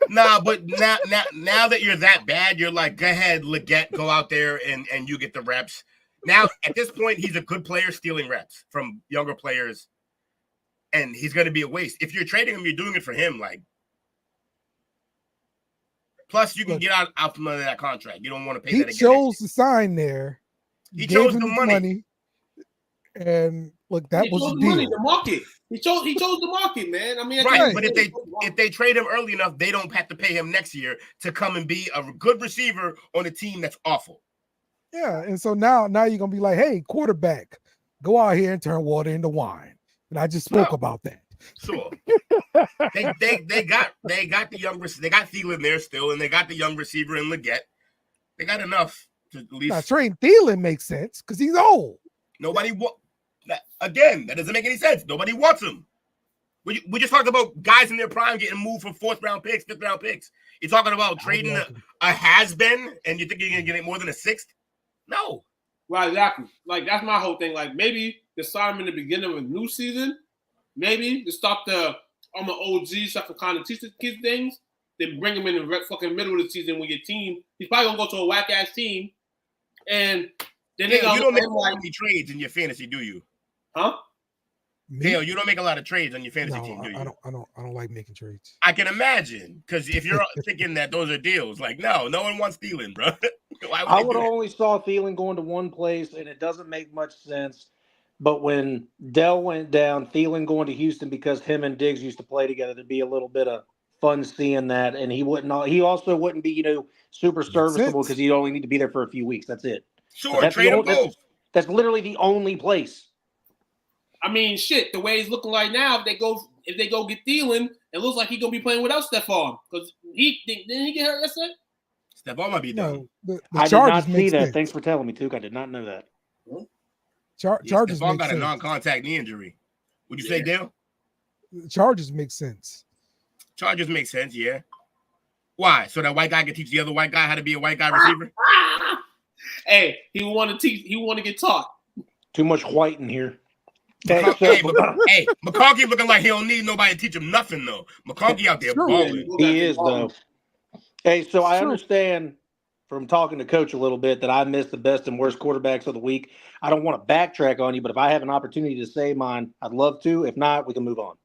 Nah, but now that you're that bad, you're like, go ahead, Leggett, go out there and you get the reps. Now, at this point, he's a good player stealing reps from younger players, and he's going to be a waste. If you're trading him, you're doing it for him. Plus, you can get out from under that contract. You don't want to pay that again. He chose to sign there. He chose the money. And look, that was the deal. The market. He chose the market, man. I mean, right. But if they trade him early enough, they don't have to pay him next year to come and be a good receiver on a team that's awful. Yeah, and so now you're gonna be like, hey, quarterback, go out here and turn water into wine. And I just spoke about that. Sure. they got the young receiver. They got Thielen there still, and they got the young receiver in Leggett. They got enough to at least. Now, trading Thielen makes sense because he's old. Nobody that doesn't make any sense. Nobody wants him. We just talked about guys in their prime getting moved for 4th round picks, 5th round picks. You're talking about trading a has-been, and you think you're gonna get more than a 6th? No. Right, exactly. That's my whole thing. Maybe to start him in the beginning of a new season, maybe to start I'm an OG, so I can kind of teach the kids things. Then bring him in the fucking middle of the season with your team. He's probably gonna go to a whack ass team, and then you don't make any trades in your fantasy, do you? Huh? Dale, you don't make a lot of trades on your fantasy team, do you? I don't like making trades. I can imagine, because if you're thinking that those are deals, no one wants Thielen, bro. I would have only saw Thielen going to one place, and it doesn't make much sense. But when Dell went down, Thielen going to Houston because him and Diggs used to play together, there'd be a little bit of fun seeing that. And he also wouldn't be, super serviceable because he'd only need to be there for a few weeks. That's it. Sure, trade them both. That's literally the only place. I mean, shit. The way he's looking right now, if they go get Thielen, it looks like he's gonna be playing without Stephon because didn't he get hurt yesterday? Stephon might be done. I did not see that. Thanks for telling me, Took. I did not know that. Chargers Stephon got a non-contact knee injury. Would you say, Dale? Chargers make sense. Chargers make sense, yeah. Why? So that white guy can teach the other white guy how to be a white guy receiver? Hey, he want to teach. He want to get taught. Too much white in here. Hey, McConkey looking like he don't need nobody to teach him nothing, though. McConkey out there balling. He is, though. Hey, so I understand from talking to Coach a little bit that I missed the best and worst quarterbacks of the week. I don't want to backtrack on you, but if I have an opportunity to say mine, I'd love to. If not, we can move on.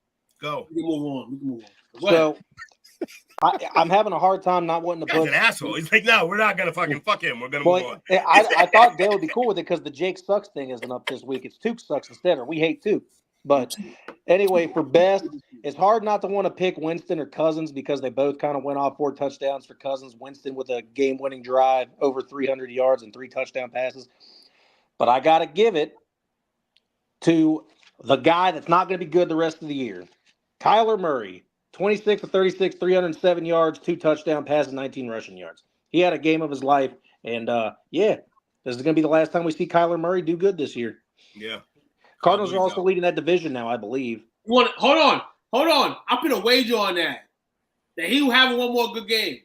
Go. We can move on. So I'm having a hard time not wanting to put an asshole. He's like, no, we're not gonna fuck him. We're gonna move on. I thought Dale would be cool with it because the Jake sucks thing isn't up this week. It's Took sucks instead, or we hate Took. But anyway, for best, it's hard not to want to pick Winston or Cousins because they both kind of went off 4 touchdowns for Cousins. Winston with a game-winning drive, over 300 yards and 3 touchdown passes. But I got to give it to the guy that's not going to be good the rest of the year. Kyler Murray, 26 of 36, 307 yards, 2 touchdown passes, 19 rushing yards. He had a game of his life. And, this is going to be the last time we see Kyler Murray do good this year. Yeah. Cardinals are also leading that division now, I believe. Hold on. I put a wager on that he will have one more good game.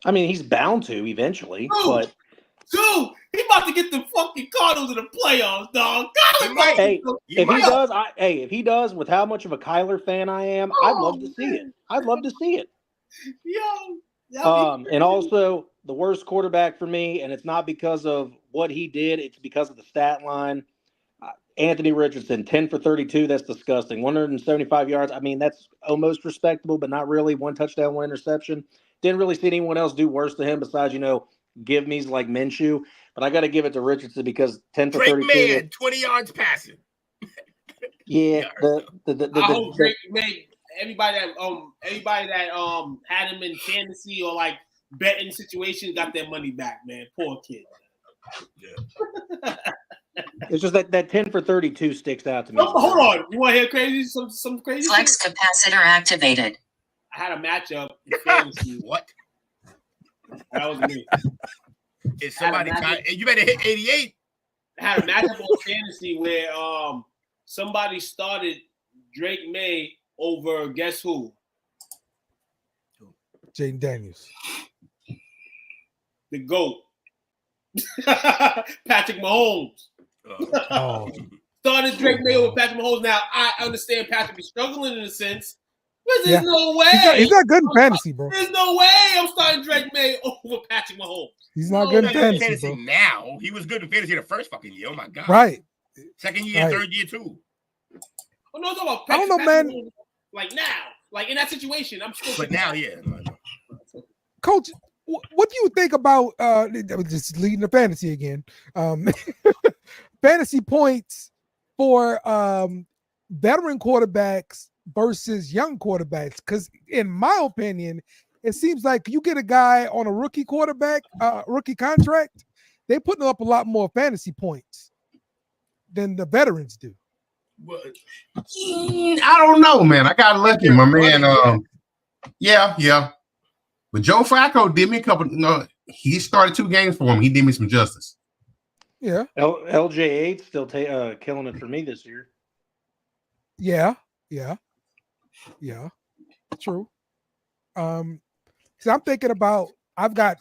I mean, he's bound to eventually. Dude, he about to get the fucking Cardinals in the playoffs, dog. If he does, with how much of a Kyler fan I am, I'd love to see it. I'd love to see it. And also the worst quarterback for me, and it's not because of what he did, it's because of the stat line. Anthony Richardson, 10 for 32. That's disgusting. 175 yards. I mean, that's almost respectable, but not really. 1 touchdown, 1 interception. Didn't really see anyone else do worse to him besides, give me's like Minshew. But I got to give it to Richardson because 10 for 32. Drake May, 20 yards passing. Yeah. I hope Drake May. Everybody that had him in fantasy or like betting situations got their money back, man. Poor kid. Yeah. It's just that 10 for 32 sticks out to me. Hold on. You want to hear crazy? Some crazy Flex shit? capacitor activated. I had a matchup in fantasy. What? That was me. Is somebody you better hit 88. I had a matchup on fantasy where somebody started Drake May over guess who? Jaden Daniels. The GOAT. Patrick Mahomes. Started Drake May over Patrick Mahomes. Now I understand Patrick is struggling in a sense, but there's no way he's not good in fantasy, bro. There's no way I'm starting Drake May over Patrick Mahomes. He's not good in fantasy, bro. Now he was good in fantasy the first fucking year. Oh my god! Right. Second year, third year too. Oh no, about I don't know, man. Mahomes, like now, like in that situation, I'm still. But now, yeah. Coach, what do you think about just leading the fantasy again? Fantasy points for veteran quarterbacks versus young quarterbacks, because in my opinion, it seems like you get a guy on a rookie quarterback, rookie contract, they're putting up a lot more fantasy points than the veterans do. Well, I don't know, man. I got lucky, my man. Yeah. But Joe Flacco did me a couple. He started 2 games for him. He did me some justice. Yeah. LJ8 still killing it for me this year. Yeah. True. So I'm thinking about I got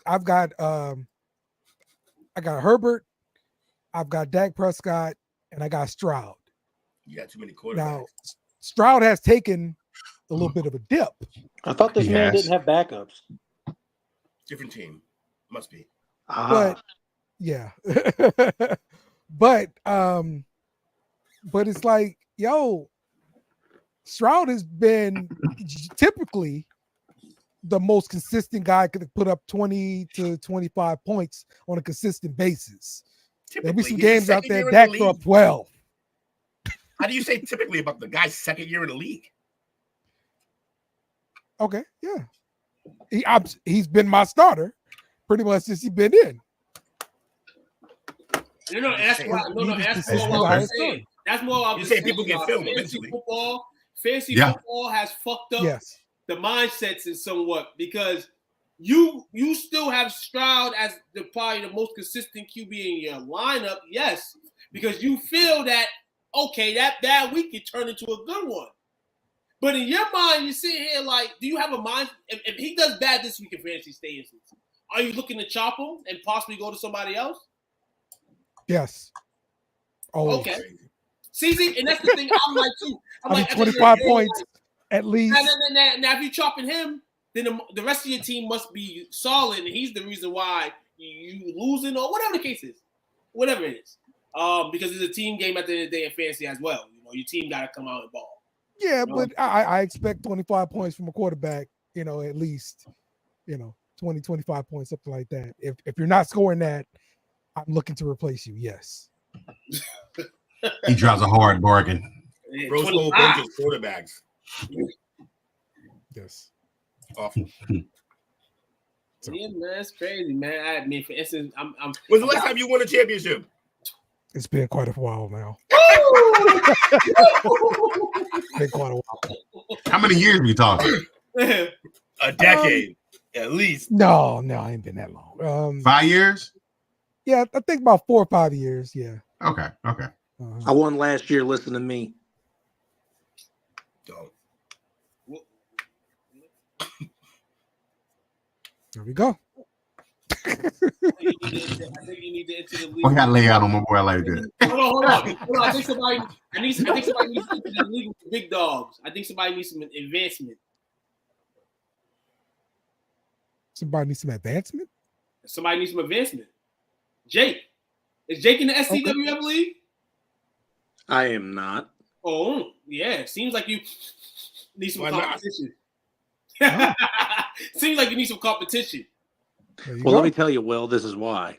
Herbert, I've got Dak Prescott, and I got Stroud. You got too many quarterbacks. Now, Stroud has taken a little bit of a dip. I thought this man didn't have backups. Different team. Must be. But yeah. but it's like, Stroud has been typically the most consistent guy, could put up 20 to 25 points on a consistent basis. There'll be some games out there Dak throw up 12. How do you say typically about the guy's second year in the league? Okay, yeah. He's been my starter pretty much since he's been in. That's more I'm saying. That's more I'm saying. People get filmed eventually. Fantasy football has fucked up the mindsets in somewhat because you still have Stroud as probably the most consistent QB in your lineup, yes, because you feel that that week can turn into a good one. But in your mind, you sit here like, do you have a mind? If he does bad this week in fantasy stays, are you looking to chop him and possibly go to somebody else? Yes. Always. Okay. See, and that's the thing I'm like too. I'm like 25 points at least. Now, if you're chopping him, then the rest of your team must be solid, and he's the reason why you losing or whatever the case is, whatever it is. Because it's a team game at the end of the day in fantasy as well. You know, your team got to come out and ball. Yeah, you know? but I expect 25 points from a quarterback. You know, at least 20, 25 points, something like that. If you're not scoring that, I'm looking to replace you. Yes. He drives a hard bargain. Bro, whole bunch of quarterbacks. Yes. Awful. Yeah, man, it's crazy, man. I mean, for instance, When's the last time you won a championship? It's been quite a while now. Been quite a while. How many years we talking? A decade, at least. No, I ain't been that long. 5 years? Yeah, I think about 4 or 5 years. Yeah. Okay. I won last year. Listen to me. Don't. There we go. I think you need to enter the league. We gotta lay out on my boy like that. Hold on. I think somebody needs to enter the league with the big dogs. I think somebody needs some advancement. Somebody needs some advancement? Somebody needs some advancement. Jake. Is Jake in the STWF league? I am not. Oh, yeah. Seems like you need some competition. Seems like you need some competition. Well, let me tell you, Will, this is why.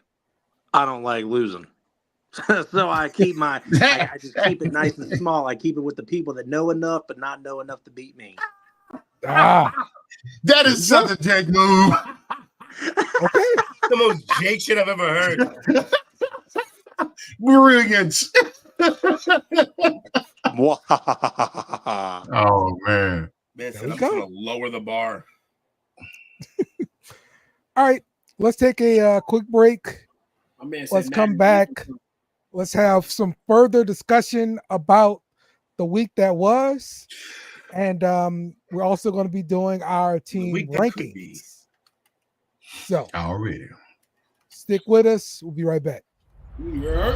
I don't like losing. So I keep I just keep it nice and small. I keep it with the people that know enough, but not know enough to beat me. That is such a Jake move. Okay. The most Jake shit I've ever heard. Brilliant. Oh, man. Man said I'm going to lower the bar. All right. Let's take a quick break. Let's come back. Let's have some further discussion about the week that was. And we're also going to be doing our team rankings. So, already. Stick with us. We'll be right back. Yeah.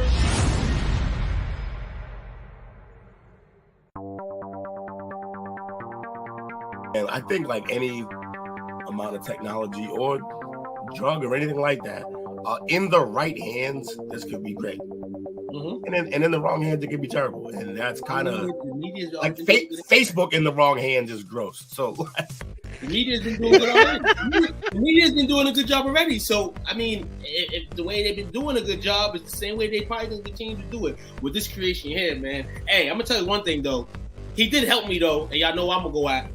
And I think like any amount of technology or drug or anything like that, in the right hands, this could be great. Mm-hmm. And in the wrong hands, it could be terrible. And that's kind of like Facebook in the wrong hands is gross. So the media's been doing good already. The media's been doing a good job already. So I mean, if the way they've been doing a good job is the same way they probably gonna continue to do it with this creation here, man. Hey, I'm gonna tell you one thing though. He did help me though, and y'all know I'm gonna go at.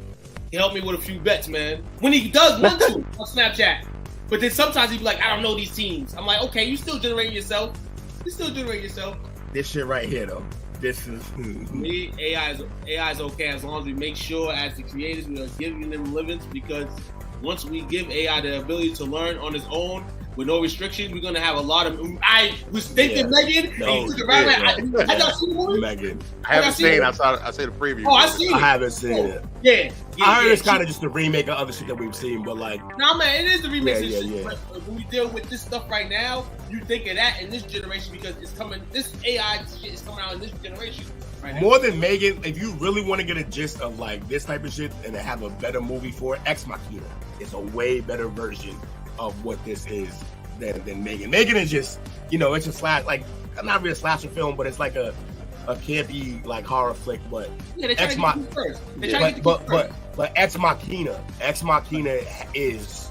He helped me with a few bets, man. When he does want to on Snapchat. But then sometimes he'd be like, I don't know these teams. I'm like, okay, you still generating yourself. This shit right here, though. This is me. AI is okay as long as we make sure, as the creators, we are giving them livings. Because once we give AI the ability to learn on its own with no restrictions, we're gonna have a lot of. I was thinking Megan. I seen the movie? Megan. I haven't seen. I saw the preview. Oh, I seen it. I haven't seen it. Yeah. I heard it's kind of just a remake of other shit that we've seen, but like. Nah, man, it is the remake. Yeah. But when we deal with this stuff right now, you think of that in this generation because it's coming. This AI shit is coming out in this generation. Right now. More than Megan, if you really want to get a gist of like this type of shit and to have a better movie for it, Ex Machina is a way better version of what this is than Megan. Megan is just, it's a slash, like not really a slasher film, but it's like a campy like horror flick. But Ex Machina, but Ex Machina is.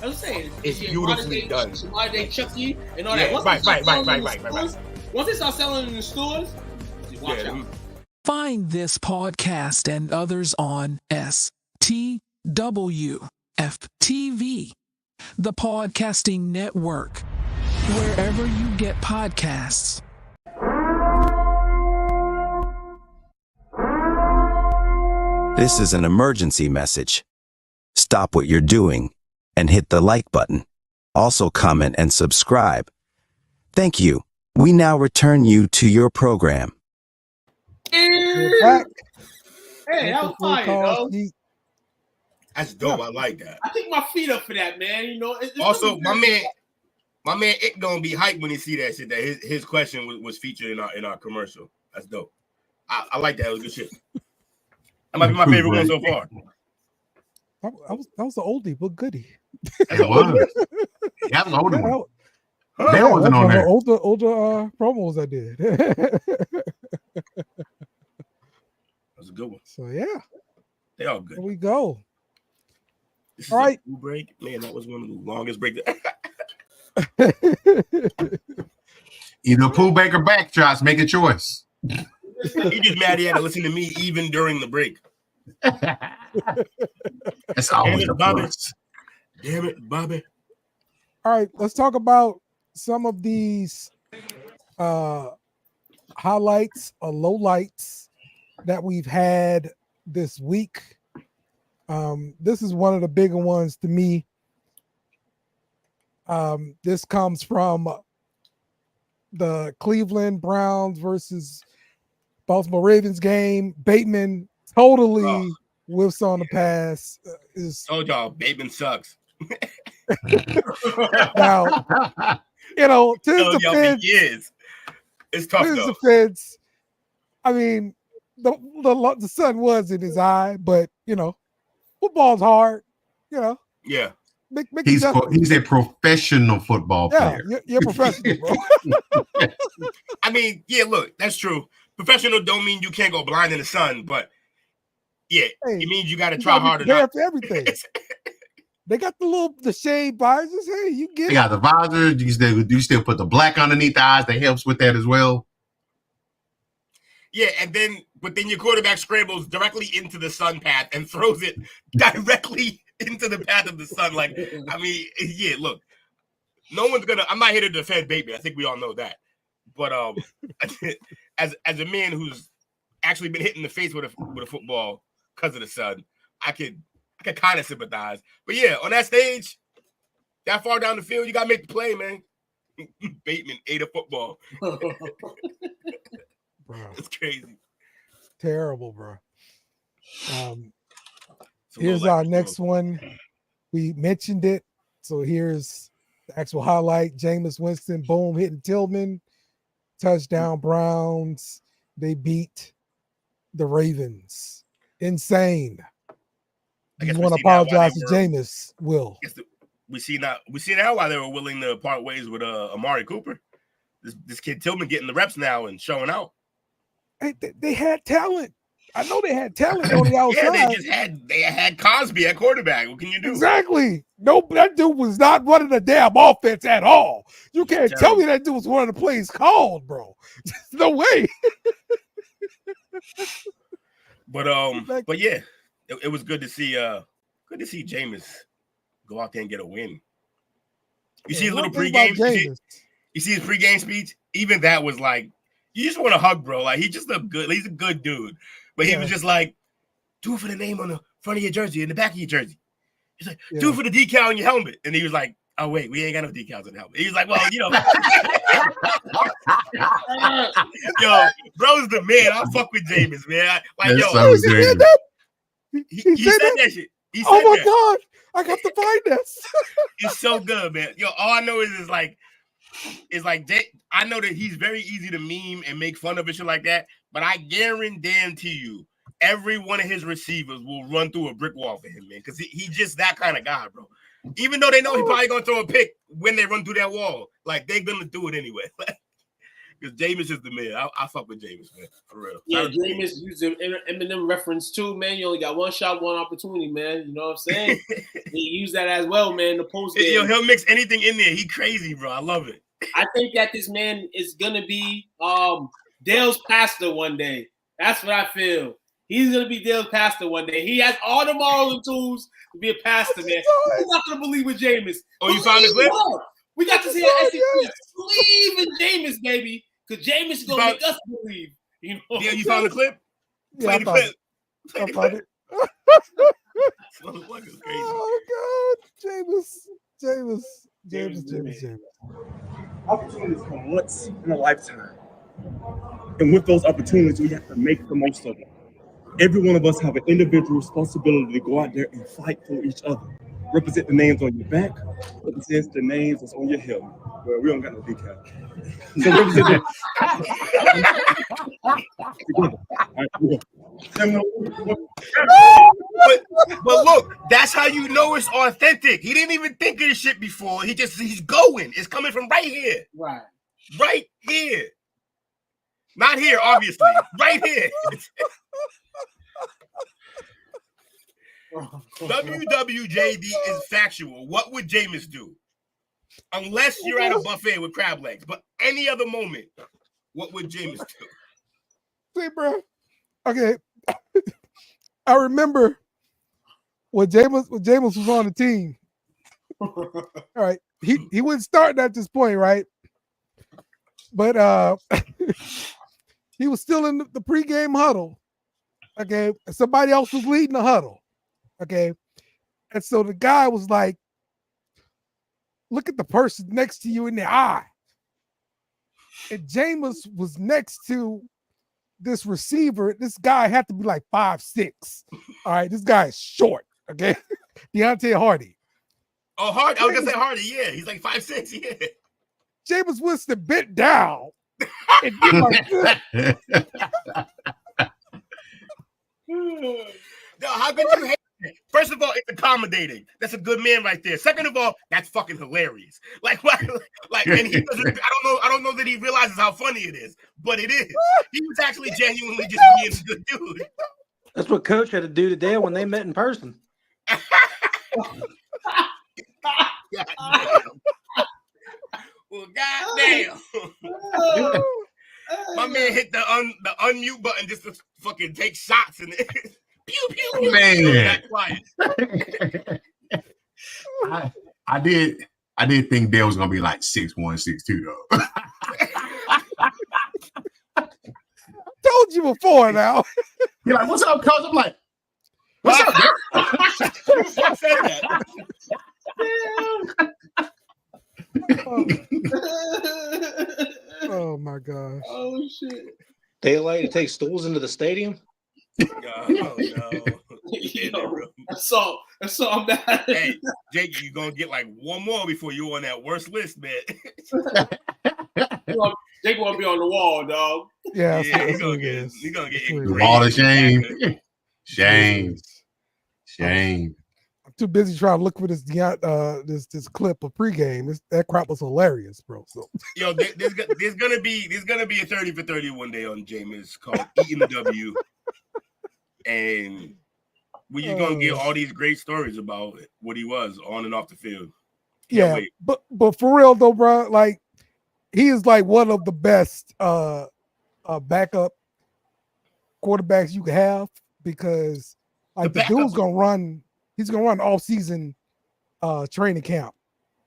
I was saying it's beautifully done. Why Chucky and all that. Right. Once they start selling in the stores, watch out. Find this podcast and others on STWF TV, the podcasting network, wherever you get podcasts. This is an emergency message. Stop what you're doing and hit the like button. Also comment and subscribe. Thank you. We now return you to your program. We're back. Hey, that was fire, call though. sheet. That's dope. I like that. I think my feet up for that, man. You know. Also, my man, it gonna be hyped when he see that shit. That his question was featured in our commercial. That's dope. I like that. It was good shit. That might be my favorite one so far. That was an oldie but goodie. It was. That was an older one. That wasn't on there. Older promos I did. That's a good one. So yeah, they all good. Here we go. This all right, break. Man, that was one of the longest breaks. Either Pooh Baker back shots, make a choice. He just mad he had to listen to me even during the break. That's always the Bobby. plus. Damn it, Bobby. All right, let's talk about some of these highlights or lowlights that we've had this week. This is one of the bigger ones to me. This comes from the Cleveland Browns versus Baltimore Ravens game. Bateman totally whiffs on the pass. Told y'all, Bateman sucks. Now, you know, to his defense, it's tough to his though. defense, I mean, the sun was in his eye, but you know, football's hard. You know, yeah. He's a professional football player. You're professional, bro. I mean, yeah, look, that's true. Professional don't mean you can't go blind in the sun, but yeah, it means you got to try hard enough. For everything. They got the shade visors. Hey, you get They got the visor. You still put the black underneath the eyes. That helps with that as well. Yeah, but then your quarterback scrambles directly into the sun path and throws it directly into the path of the sun. Like, I mean, yeah, look, no one's gonna. I'm not here to defend Bateman. I think we all know that. But as a man who's actually been hit in the face with a football because of the sun, I could kind of sympathize. But yeah, on that stage, that far down the field, you gotta make the play, man. Bateman ate a football. Bro, it's crazy. Terrible, bro. Here's our next one. We mentioned it, so here's the actual highlight. Jameis Winston, boom, hitting Tillman. Touchdown Browns. They beat the Ravens. Insane. You want to apologize to Jameis, Will? We see now why they were willing to part ways with Amari Cooper. This kid Tillman getting the reps now and showing out. Hey, they had talent. I know they had talent on the outside. Yeah, they had Cosby at quarterback. What can you do? Exactly. No, that dude was not running the damn offense at all. You can't tell me that dude was one of the plays called, bro. No way. But yeah, it was good to see Jameis go out there and get a win. You see his little pregame. You see his pregame speech. Even that was like, you just want to hug, bro. Like he's a good dude. But he was just like, do it for the name on the front of your jersey and the back of your jersey. He's like, do it for the decal on your helmet. And he was like, oh wait, we ain't got no decals on the helmet. He was like, well, you know. Yo, bro's the man. I fuck with Jameis, man. He said that shit. He said my God, I got to find this. It's so good, man. Yo, all I know is like I know that he's very easy to meme and make fun of and shit like that, but I guarantee you, every one of his receivers will run through a brick wall for him, man, because he's just that kind of guy, bro. Even though they know he's probably gonna throw a pick when they run through that wall, like they're gonna do it anyway. Because Jameis is the man. I fuck with Jameis, man, for real. Yeah, Jameis used the Eminem reference too, man. You only got one shot, one opportunity, man. You know what I'm saying? He used that as well, man. The post game. Yo, he'll mix anything in there. He crazy, bro. I love it. I think that this man is gonna be Dale's pastor one day. That's what I feel. He's gonna be Dale's pastor one day. He has all the morals and tools to be a pastor, man. Who's not gonna believe with Jameis? Oh, you found the clip? We got to see it. Believe in Jameis, baby, because Jameis is gonna make us believe. You know? Yeah, you found the clip? Yeah, Play the clip. I found it. Oh God, Jameis. Opportunities come once in a lifetime. And with those opportunities, we have to make the most of them. Every one of us have an individual responsibility to go out there and fight for each other. Represent the names on your back, represents the names that's on your helmet. Well, we don't got no decal. So represent but look, that's how you know it's authentic. He didn't even think of this shit before. He's going. It's coming from right here. Right. Right here. Not here, obviously. Right here. WWJD is factual. What would Jameis do? Unless you're at a buffet with crab legs. But any other moment, what would Jameis do? See, bro. Okay. I remember when Jameis was on the team. All right. He wasn't starting at this point, right? But he was still in the pregame huddle. Okay. Somebody else was leading the huddle. Okay. And so the guy was like, look at the person next to you in the eye. And Jameis was next to this receiver. This guy had to be like 5'6". All right. This guy is short. Okay. Deontay Hardy. Oh, Hardy. I was going to say Hardy. Yeah. He's like 5'6". Yeah. Jameis Winston bent down. And did like this. No, how could you hate it? First of all, it's accommodating. That's a good man right there. Second of all, that's fucking hilarious. Like, and he doesn't. I don't know that he realizes how funny it is, but it is. He was actually genuinely just being a good dude. That's what Coach had to do today when they met in person. Well, goddamn. My man hit the unmute button just to fucking take shots and pew pew pew. Man, I did think Dale was gonna be like 6'1", 6'2" though. Told you before now. You're like, what's up, coach? I'm like, what's up, Dale? I said that. Oh my gosh. Oh shit. They like to take stools into the stadium. Oh no. That's all bad. Hey, Jake, you're gonna get like one more before you're on that worst list, man. Jake want to be on the wall, dog. Yeah, you're gonna get all the shame. Shame. I'm too busy trying to look for this clip of pregame. That crap was hilarious, bro. So yo, there's gonna be a 30 for 30 one day on Jameis called Eating the W, and we're just gonna get all these great stories about what he was on and off the field. Can't wait. but for real though, bro, like he is like one of the best backup quarterbacks you can have, because like the dude's gonna run. He's gonna run all season training camp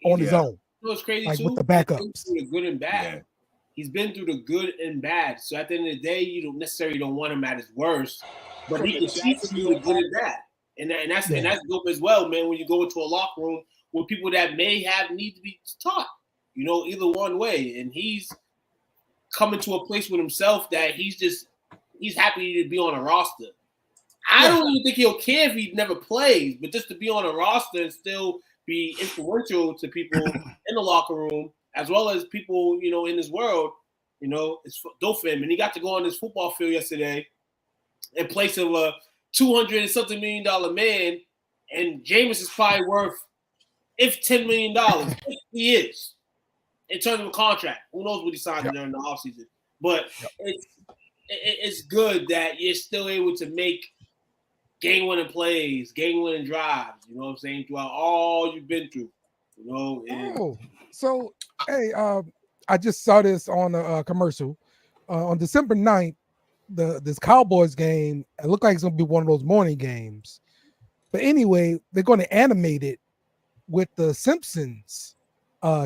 on his own. You know, it's crazy like too. with the backups. Through the good and bad. Yeah. He's been through the good and bad. So at the end of the day, you don't necessarily want him at his worst, but he can see through the good and bad. And that's dope as well, man. When you go into a locker room with people that may need to be taught, you know, either one way. And he's coming to a place with himself that he's happy to be on a roster. I don't even think he'll care if he never plays, but just to be on a roster and still be influential to people in the locker room, as well as people, you know, in this world, you know, it's dope for him. And he got to go on this football field yesterday in place of a $200-something million man, and Jameis is probably worth, if $10 million, if he is, in terms of a contract. Who knows what he signed during the offseason. But it's good that you're still able to make game-winning plays, game-winning drives, you know what I'm saying, throughout all you've been through, you know. And So, hey, I just saw this on a commercial. On December 9th, this Cowboys game, it looked like it's going to be one of those morning games. But anyway, they're going to animate it with the Simpsons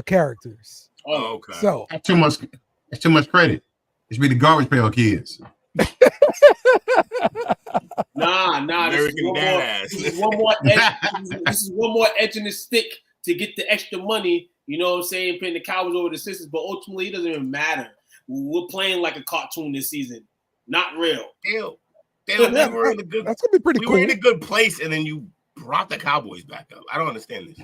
characters. Oh, okay. So that's too much credit. It should be the Garbage Pail Kids. Nah. This is one more edge in the stick to get the extra money. You know what I'm saying? Putting the Cowboys over the Sixers, but ultimately it doesn't even matter. We're playing like a cartoon this season, not real. Ew. They were in a good. That's gonna be pretty cool. We were in a good place, and then you brought the Cowboys back up. I don't understand this.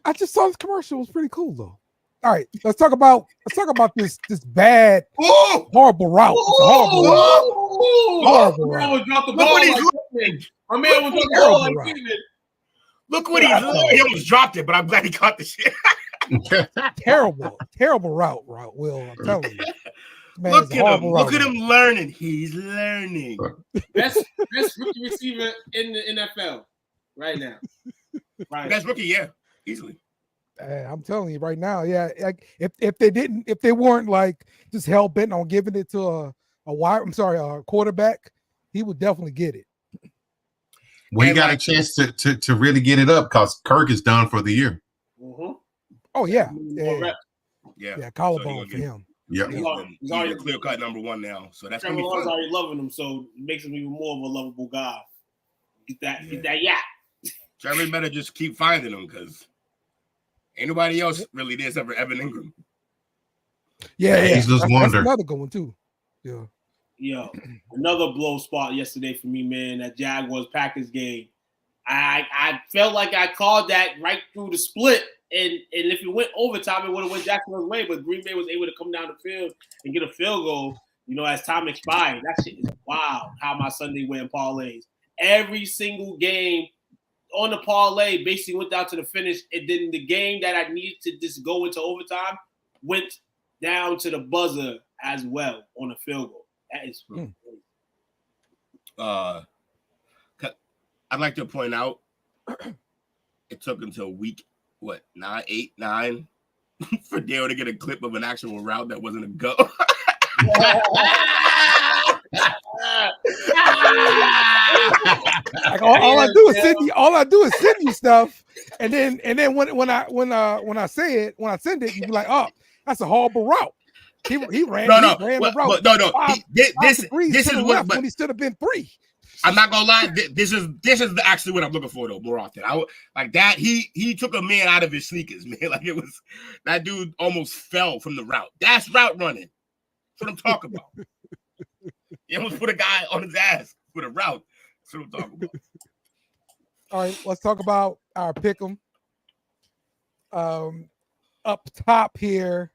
I just saw this commercial. It was pretty cool though. All right, let's talk about this bad, horrible route. It's a horrible route. Horrible route. My man was dropping the ball like Look what he almost dropped it, but I'm glad he caught the shit. terrible route, Will. I'm telling you. Man, look at him learning. He's learning. Best rookie receiver in the NFL right now. Right. Best rookie, yeah, easily. I'm telling you right now, yeah. Like if they weren't like just hell bent on giving it to a quarterback, he would definitely get it. Well, he got a chance to really get it up because Kirk is done for the year. Mm-hmm. Oh yeah, So collarbone for him. Yeah, he's already a clear cut number one now. So that's gonna be fun. Already loving him, so it makes him even more of a lovable guy. Get that, yeah. Jerry better just keep finding him because ain't nobody else really there except for Evan Ingram. Yeah. He's just that's another good one too. Yeah. Yo, another blow spot yesterday for me, man. That Jaguars-Packers game. I felt like I called that right through the split, and if it went overtime, it would have went Jacksonville's way. But Green Bay was able to come down the field and get a field goal. As time expired. That shit is wild. How my Sunday went in parlays. Every single game on the parlay basically went down to the finish, and then the game that I needed to just go into overtime went down to the buzzer as well on a field goal. That is crazy. I'd like to point out it took until week 9 for Dale to get a clip of an actual route that wasn't a go. Like all I do is send you stuff, and then when I send it, you be like, oh, that's a horrible route. He ran the route. This is what when he should have been 3. I'm not gonna lie. This is actually what I'm looking for though. More often, like that. He took a man out of his sneakers, man. Like it was that dude almost fell from the route. That's route running. That's what I'm talking about. He almost put a guy on his ass with a route. That's what I'm talking about. All right, let's talk about our pick'em. Up top here,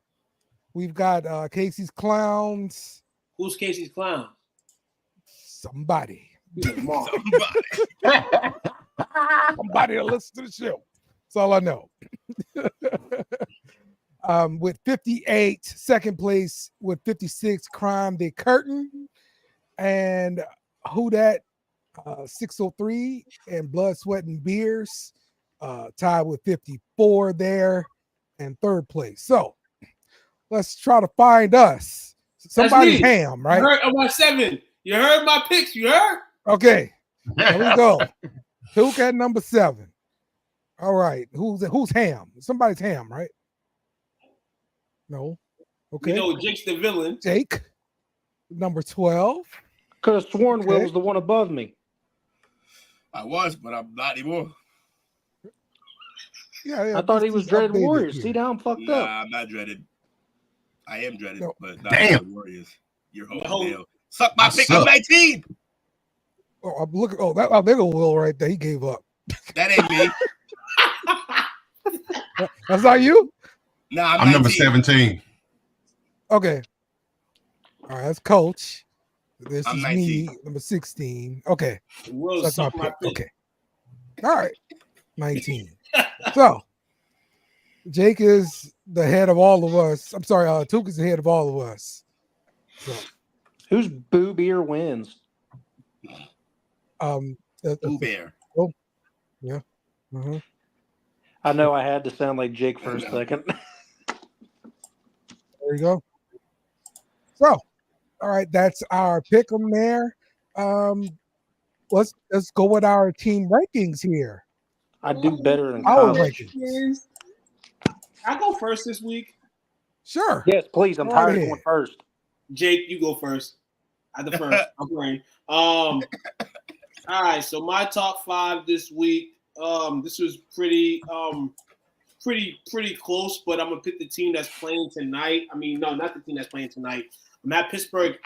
we've got Casey's Clowns. Who's Casey's Clowns? Somebody. Somebody to listen to the show. That's all I know. With 58, second place with 56, Crime the Curtain. And who that 603 and Blood, Sweat, and Beers tied with 54 there and third place. So let's try to find us. Somebody's ham, right? You heard my 7. You heard my picks. You heard? Okay. There we go. Who got number 7? All right. Who's ham? Somebody's ham, right? No. Okay. Jake's the villain. Jake, number 12. Could have sworn Will was the one above me. I was, but I'm not anymore. Yeah. I thought he was Dreaded Warriors. See, now I'm fucked up. I'm not dreaded. I am dreaded, but not Damn. Warriors. You're holding deal. Suck my pick on 19. Oh, I'm looking. Oh, there go Will right there. He gave up. That ain't me. That's not you? No, I'm number 17. Okay. All right, that's Coach. This I'm is 19. me, number 16. Okay. Will's That's my pick. Okay. All right. 19. So Jake is the head of all of us. I'm sorry, Tuke is the head of all of us. So whose Boo Beer wins? Boo Bear. Oh, yeah. Uh-huh. I know I had to sound like Jake for a second. There you go. So, all right, that's our pick 'em there. Let's go with our team rankings here. I do better than our college. rankings. I go first this week. Sure. Yes, please. I'm tired of going first. Jake, you go first. I'm the first. I'm playing. All right, so my top 5 this week. This was pretty close, but I'm gonna pick the team that's playing tonight. I mean, no, not the team that's playing tonight. I'm at Pittsburgh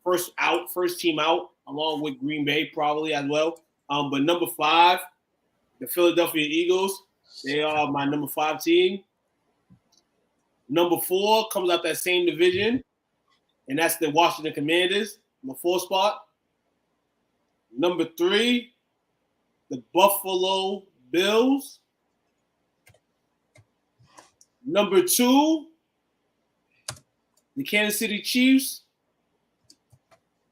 first team out. along with Green Bay probably as well. But number 5, the Philadelphia Eagles. They are my number 5 team. Number 4 comes out that same division, and that's the Washington Commanders, the 4 spot. Number 3, the Buffalo Bills. Number 2, the Kansas City Chiefs.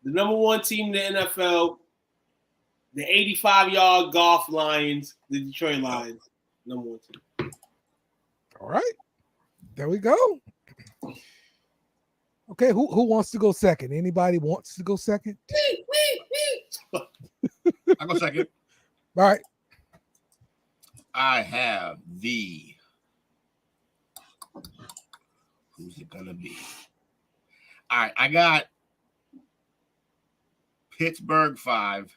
The number 1 team in the NFL, the 85-yard golf Lions, the Detroit Lions. Number 1 team. All right. There we go. Okay, who wants to go second? Anybody wants to go second? I go second. All right. I have the. Who's it gonna be? All right, I got Pittsburgh 5.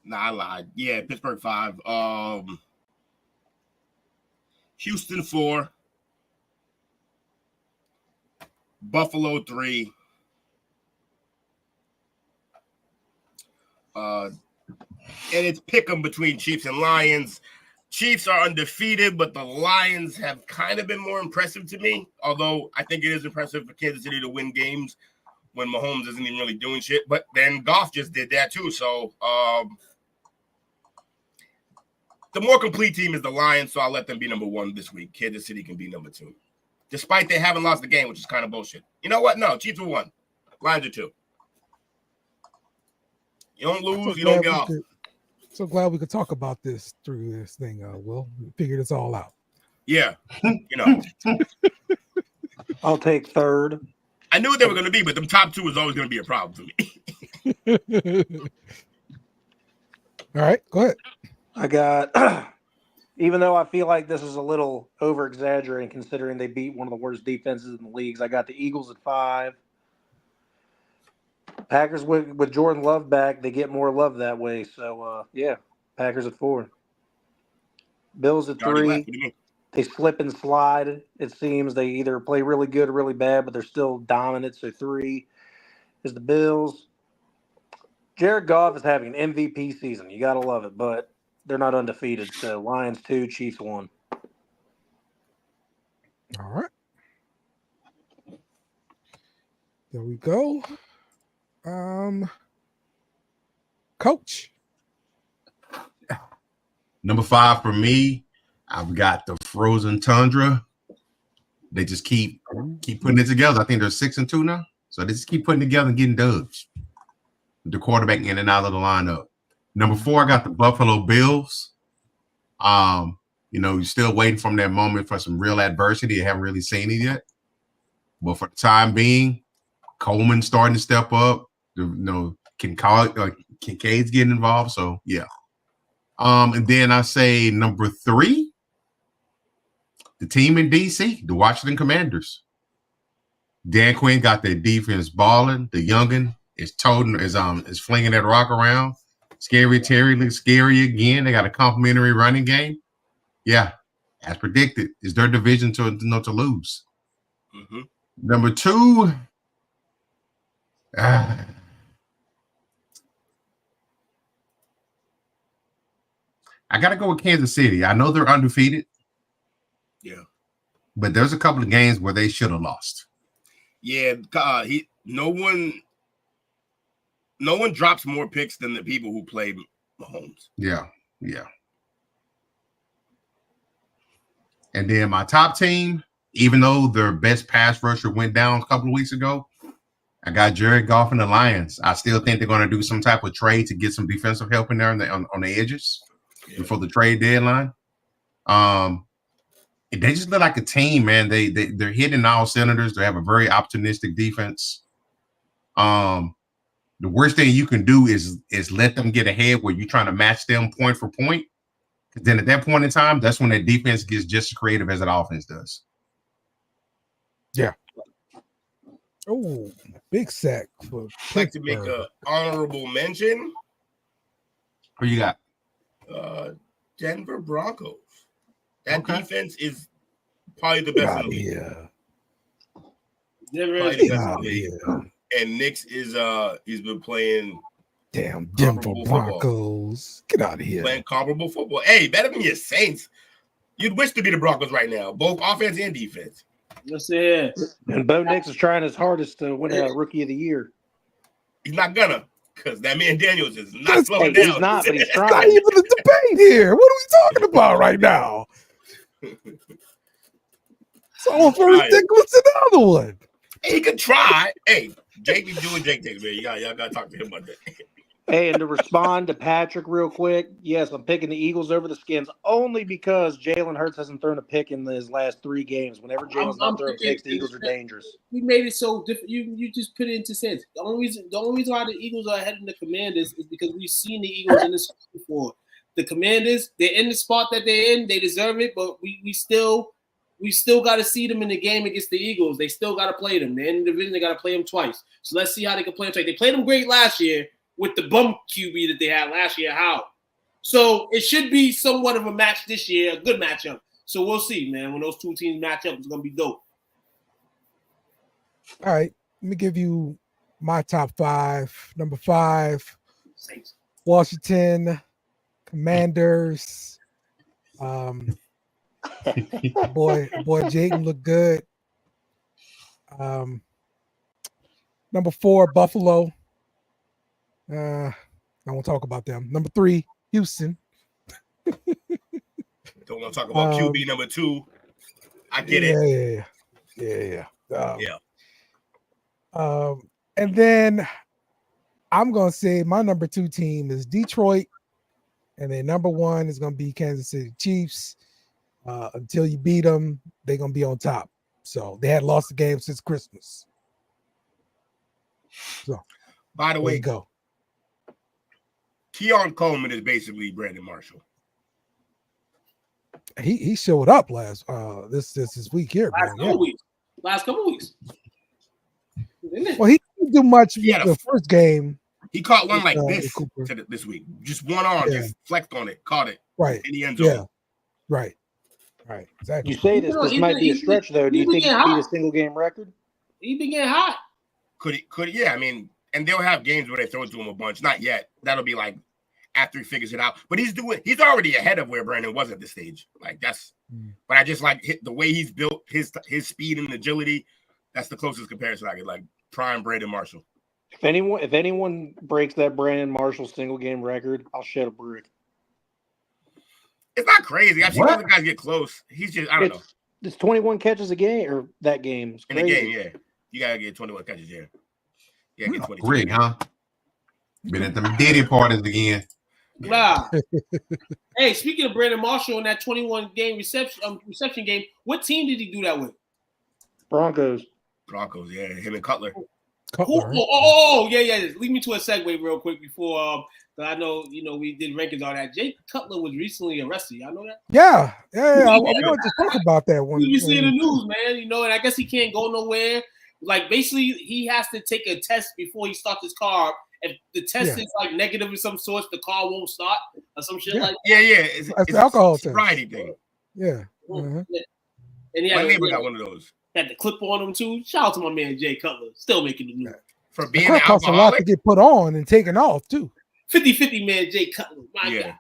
Nah, I lied. Yeah, Pittsburgh 5. Houston 4. Buffalo 3. And it's pick 'em between Chiefs and Lions. Chiefs are undefeated, but the Lions have kind of been more impressive to me. Although I think it is impressive for Kansas City to win games when Mahomes isn't even really doing shit. But then Goff just did that too. So the more complete team is the Lions, so I'll let them be number 1 this week. Kansas City can be number 2. Despite they haven't lost the game, which is kind of bullshit. You know what? No, Chiefs are 1. Lions are 2. You don't lose, you don't get off. So glad we could talk about this through this thing, Will. We figured this all out. Yeah, you know. I'll take 3rd. I knew what they were going to be, but the top 2 is always going to be a problem for me. All right, go ahead. I got, even though I feel like this is a little over-exaggerating considering they beat one of the worst defenses in the leagues, I got the Eagles at 5. Packers with Jordan Love back, they get more love that way. So, yeah, Packers at 4. Bills at 3. They slip and slide, it seems. They either play really good or really bad, but they're still dominant. So 3 is the Bills. Jared Goff is having an MVP season. You got to love it, but they're not undefeated. So Lions 2, Chiefs 1. All right. There we go. Coach. Number 5 for me, I've got the Frozen Tundra. They just keep putting it together. I think they're 6-2 now. So they just keep putting it together and getting dubs. The quarterback in and out of the lineup. Number 4, I got the Buffalo Bills. You're still waiting from that moment for some real adversity. You haven't really seen it yet. But for the time being, Coleman's starting to step up. Kincaid's getting involved. So, yeah. And then I say number 3, the team in D.C., the Washington Commanders. Dan Quinn got their defense balling. The youngin is flinging that rock around. Scary Terry looks scary again. They got a complimentary running game. Yeah, as predicted, it's their division to lose. Mm-hmm. Number 2, I got to go with Kansas City. I know they're undefeated. Yeah. But there's a couple of games where they should have lost. Yeah, no one drops more picks than the people who play Mahomes. Yeah. And then my top team, even though their best pass rusher went down a couple of weeks ago, I got Jared Goff and the Lions. I still think they're going to do some type of trade to get some defensive help in there on the edges before the trade deadline. They just look like a team, man. They're hitting all cylinders. They have a very optimistic defense. The worst thing you can do is let them get ahead where you're trying to match them point for point. Then at that point in time, that's when that defense gets just as creative as that offense does. Yeah. Oh, big sack for I'd like to make an honorable mention. Who you got? Denver Broncos. That defense is probably the best in the league. Yeah. And Knicks is he's been playing damn Denver Broncos. Get out of here. Playing comparable football. Hey, better than your Saints. You'd wish to be the Broncos right now, both offense and defense. Let's see. And Bo Nix is trying his hardest to win a Rookie of the Year. He's not gonna, because that man Daniels is not slowing down. He's not, but he's trying. It's not even a debate here. What are we talking about right now? It's almost ridiculous than the other one. He could try. Hey, Jake be doing Jake things, man. Y'all gotta talk to him about that. Hey, and to respond to Patrick real quick, yes, I'm picking the Eagles over the Skins only because Jalen Hurts hasn't thrown a pick in his last 3 games. Whenever Jalen's not throwing picks, the Eagles are dangerous. We made it so different. You just put it into sense. The only reason why the Eagles are ahead of the Commanders is because we've seen the Eagles in this spot before. The Commanders, they're in the spot that they're in. They deserve it, but we still got to see them in the game against the Eagles. They still got to play them. They're in the division. They got to play them twice. So let's see how they can play them twice. They played them great last year with the bum QB that they had last year. How? So it should be somewhat of a match this year, a good matchup. So we'll see, man. When those two teams match up, it's going to be dope. All right. Let me give you my top 5. Number 5, Saints. Washington Commanders. Boy, Jayden looked good. Number 4, Buffalo. I won't talk about them. Number 3, Houston. Don't want to talk about QB number 2. I get it. Yeah. Yeah. And then I'm gonna say my number 2 team is Detroit, and then number 1 is gonna be Kansas City Chiefs. Until you beat them, they're gonna be on top. So they had lost the game since Christmas. So, by the way, go. Keon Coleman is basically Brandon Marshall. He showed up last this week here. Last couple weeks. Well, he didn't do much the first game. He caught one like this week. Just one arm, just flexed on it, caught it. Right. In the end zone. Yeah. Right. Exactly. You say this might be a stretch, though. Do you think he beat a single game record? He been getting hot. Could he? Yeah, I mean, and they'll have games where they throw it to him a bunch. Not yet. That'll be like after he figures it out. But he's already ahead of where Brandon was at this stage. Like that's. But I just like the way he's built, his speed and agility. That's the closest comparison I could like. Prime Brandon Marshall. If anyone breaks that Brandon Marshall single game record, I'll shed a brick. It's not crazy. I've seen other guys get close. He's just I don't know. It's 21 catches a game or that game. In the game, yeah. You gotta get 21 catches, yeah. Yeah, get 22. Rick, huh? Been at them Diddy parties again. Wow. Hey, speaking of Brandon Marshall in that 21 game reception game, what team did he do that with? Broncos, yeah. Him and Cutler. Yeah. Lead me to a segue real quick before I know we did rankings on that. Jay Cutler was recently arrested. Y'all know that? Yeah. I wanted to talk about that one. You see in the news, man. And I guess he can't go nowhere. Like basically, he has to take a test before he starts his car. If the test is like negative of some sort, the car won't start or some shit like that. Yeah. It's the alcohol test. Sobriety thing. Yeah. And my neighbor got one of those. Had the clip on him too. Shout out to my man Jay Cutler, still making the news. For being an costs a lot to get put on and taken off too. 50-50 man Jay Cutler. My God.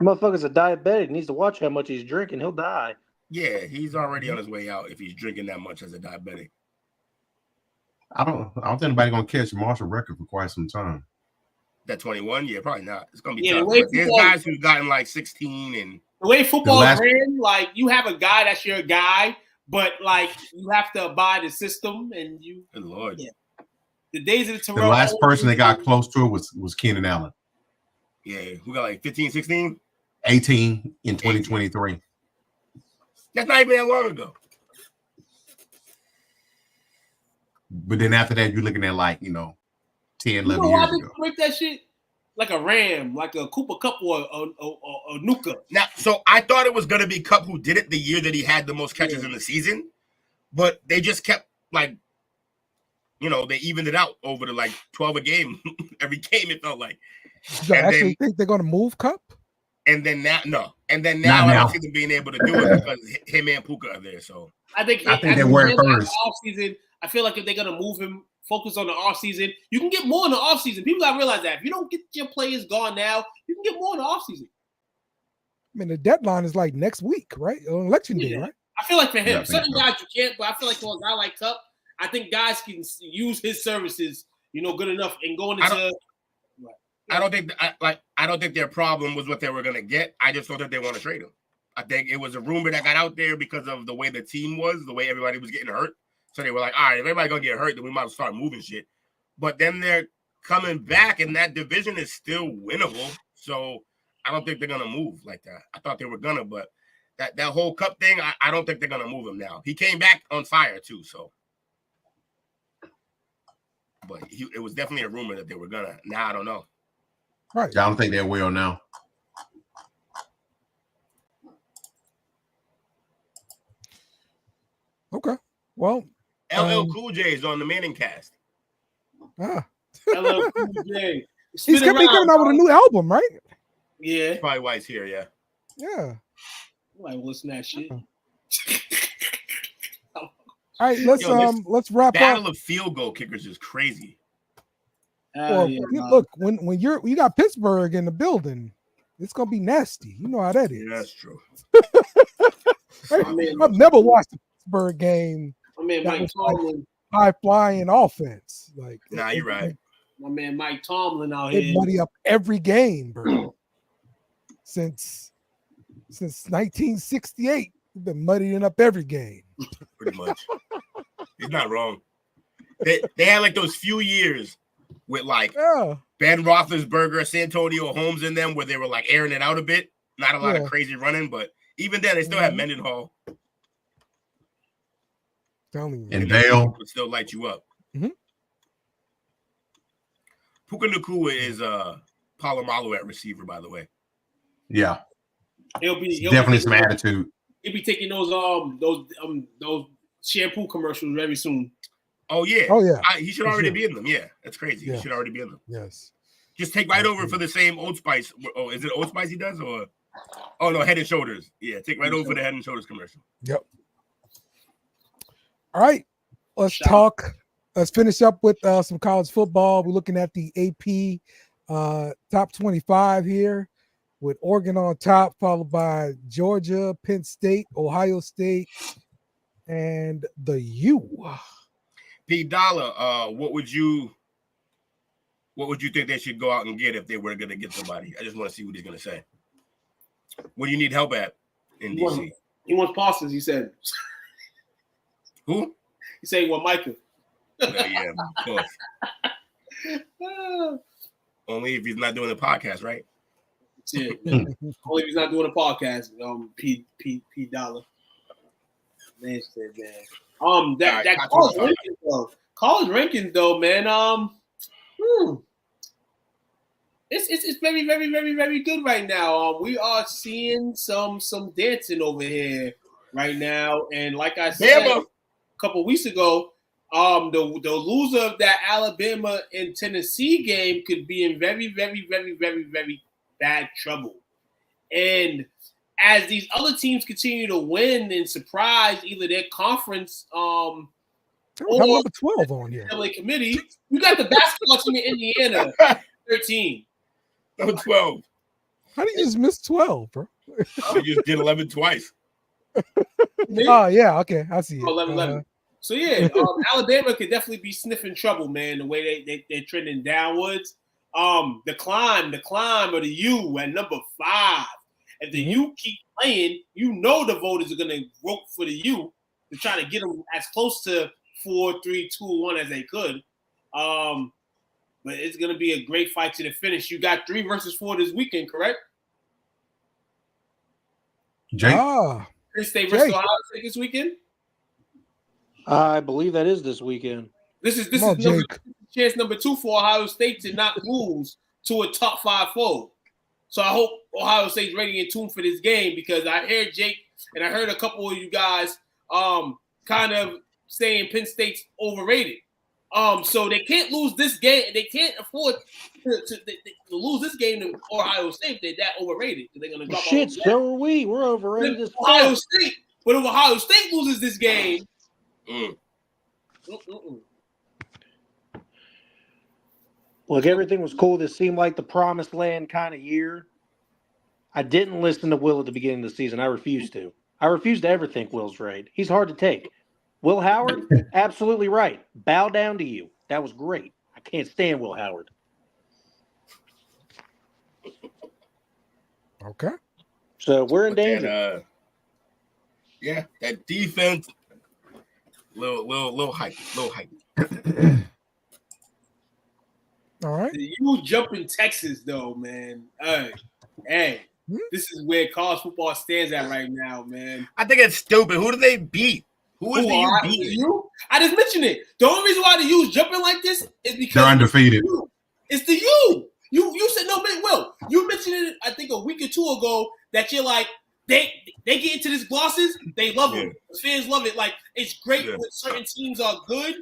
Motherfucker's a diabetic. He needs to watch how much he's drinking. He'll die. Yeah, he's already on his way out if he's drinking that much as a diabetic. I don't think anybody's gonna catch Marshall record for quite some time. That 21, yeah, probably not. It's gonna be tough. But there's guys who've gotten like 16 and the way football ran, like you have a guy that's your guy, but like you have to abide the system and you. Good Lord. Yeah. The days of the Terrell. The last person that got close to it was Keenan Allen. Yeah, who got like 15, 16? 18 in 2023. That's not even that long ago. But then after that, you're looking at like, 10, 11 years ago. Break that shit like a Ram, like a Cooper Kupp or a Nuka. Now, so I thought it was going to be Kupp who did it the year that he had the most catches in the season, but they just kept like, they evened it out over to like 12 a game. Every game it felt like. Do you actually think they're going to move Kupp? And then now, no. And then now I don't see them being able to do it because him and Puka are there. So I think they were first. I feel like if they're gonna move him, focus on the offseason, you can get more in the offseason. People gotta realize that if you don't get your players gone now, you can get more in the offseason. I mean, the deadline is like next week, right? On election day, right? I feel like for him, Yeah, certain guys you can't, but I feel like for a guy like Cup, I think guys can use his services, good enough and going into. I don't think their problem was what they were gonna get. I just don't think they want to trade him. I think it was a rumor that got out there because of the way the team was, the way everybody was getting hurt. So they were like, all right, if everybody's gonna get hurt, then we might start moving shit. But then they're coming back, and that division is still winnable. So I don't think they're gonna move like that. I thought they were gonna, but that whole Cup thing, I don't think they're gonna move him now. He came back on fire too, so. But it was definitely a rumor that they were gonna. Now I don't know. Right. I don't think they will now. Okay. Well, LL Cool J is on the Manning cast. LL Cool J. He's coming out with a new album, right? Yeah. That's probably why he's here, yeah. Yeah. Like, listen to that shit. All right, let's wrap battle up. of field goal kickers is crazy. Well, look, when you got Pittsburgh in the building, it's gonna be nasty. You know how that is. Yeah, that's true. I've never watched a Pittsburgh game. My man Mike Tomlin, high flying offense. Like, nah, you're right. My man Mike Tomlin out here. They muddy up every game, bro. Since 1968, we've been muddying up every game. Pretty much. He's not wrong. They had like those few years with like Ben Roethlisberger, Santonio Holmes in them where they were like airing it out a bit. Not a lot of crazy running, but even then they still had Mendenhall. And Dale would still light you up. Mm-hmm. Puka Nacua is Palomalu at receiver, by the way. Yeah. He'll definitely some attitude. He'll be taking those shampoo commercials very soon. Oh yeah. Oh yeah. He should already be in them. Yeah, that's crazy. He should already be in them. Yes. Just take right over for the same Old Spice. Oh, is it Old Spice he does or? Oh no, Head and Shoulders. Yeah, take right over for the Head and Shoulders commercial. Yep. All right, let's talk. Let's finish up with some college football. We're looking at the AP top 25 here, with Oregon on top, followed by Georgia, Penn State, Ohio State, and the U. P. Dollar, what would you think they should go out and get if they were going to get somebody? I just want to see what he's going to say. What do you need help at in DC? He wants Parsons, he said. Who? He said he want Micah. Yeah, of course. Only if he's not doing a podcast, right? Yeah. Only if he's not doing a podcast. P. Dollar. Man, that college rankings though, man. It's very, very, very, very good right now. We are seeing some dancing over here right now, and like I said a couple weeks ago, the loser of that Alabama and Tennessee game could be in very, very, very, very, very bad trouble. And as these other teams continue to win and surprise either their conference or number 12 on here. LA committee, you got the basketball team in Indiana, 13. Number 12. How do you just miss 12, bro? You just did 11 twice. Oh, yeah. Okay. I see it. 11. So, yeah, Alabama could definitely be sniffing trouble, man, the way they're trending downwards. The climb of the U at number 5. If the U keep playing, the voters are going to vote for the U to try to get them as close to 4, 3, 2, 1 as they could. But it's going to be a great fight to the finish. You got 3 versus 4 this weekend, correct? Jake? Penn State versus Ohio State this weekend? I believe that is this weekend. This is chance number 2 for Ohio State to not lose to a top 5 foe. So I hope Ohio State's ready and tuned for this game, because I heard Jake and I heard a couple of you guys kind of saying Penn State's overrated. So they can't lose this game. They can't afford to lose this game to Ohio State. They're that overrated. They're going to drop shit. So are we. We're overrated as Ohio State. But if Ohio State loses this game, Look, everything was cool. This seemed like the promised land kind of year. I didn't listen to Will at the beginning of the season. I refused to. I refuse to ever think Will's right. He's hard to take. Will Howard, absolutely right. Bow down to you. That was great. I can't stand Will Howard. Okay. So we're in danger. That defense, little hype. All right. You jumping Texas though, man. Hey, this is where college football stands at right now, man. I think it's stupid. Who do they beat? Who is the U beating? I just mentioned it. The only reason why the U's jumping like this is because they're undefeated. It's the U. You said no, man. Will you mentioned it? I think a week or two ago that you're like they get into this glosses. They love it. Fans love it. Like it's great when certain teams are good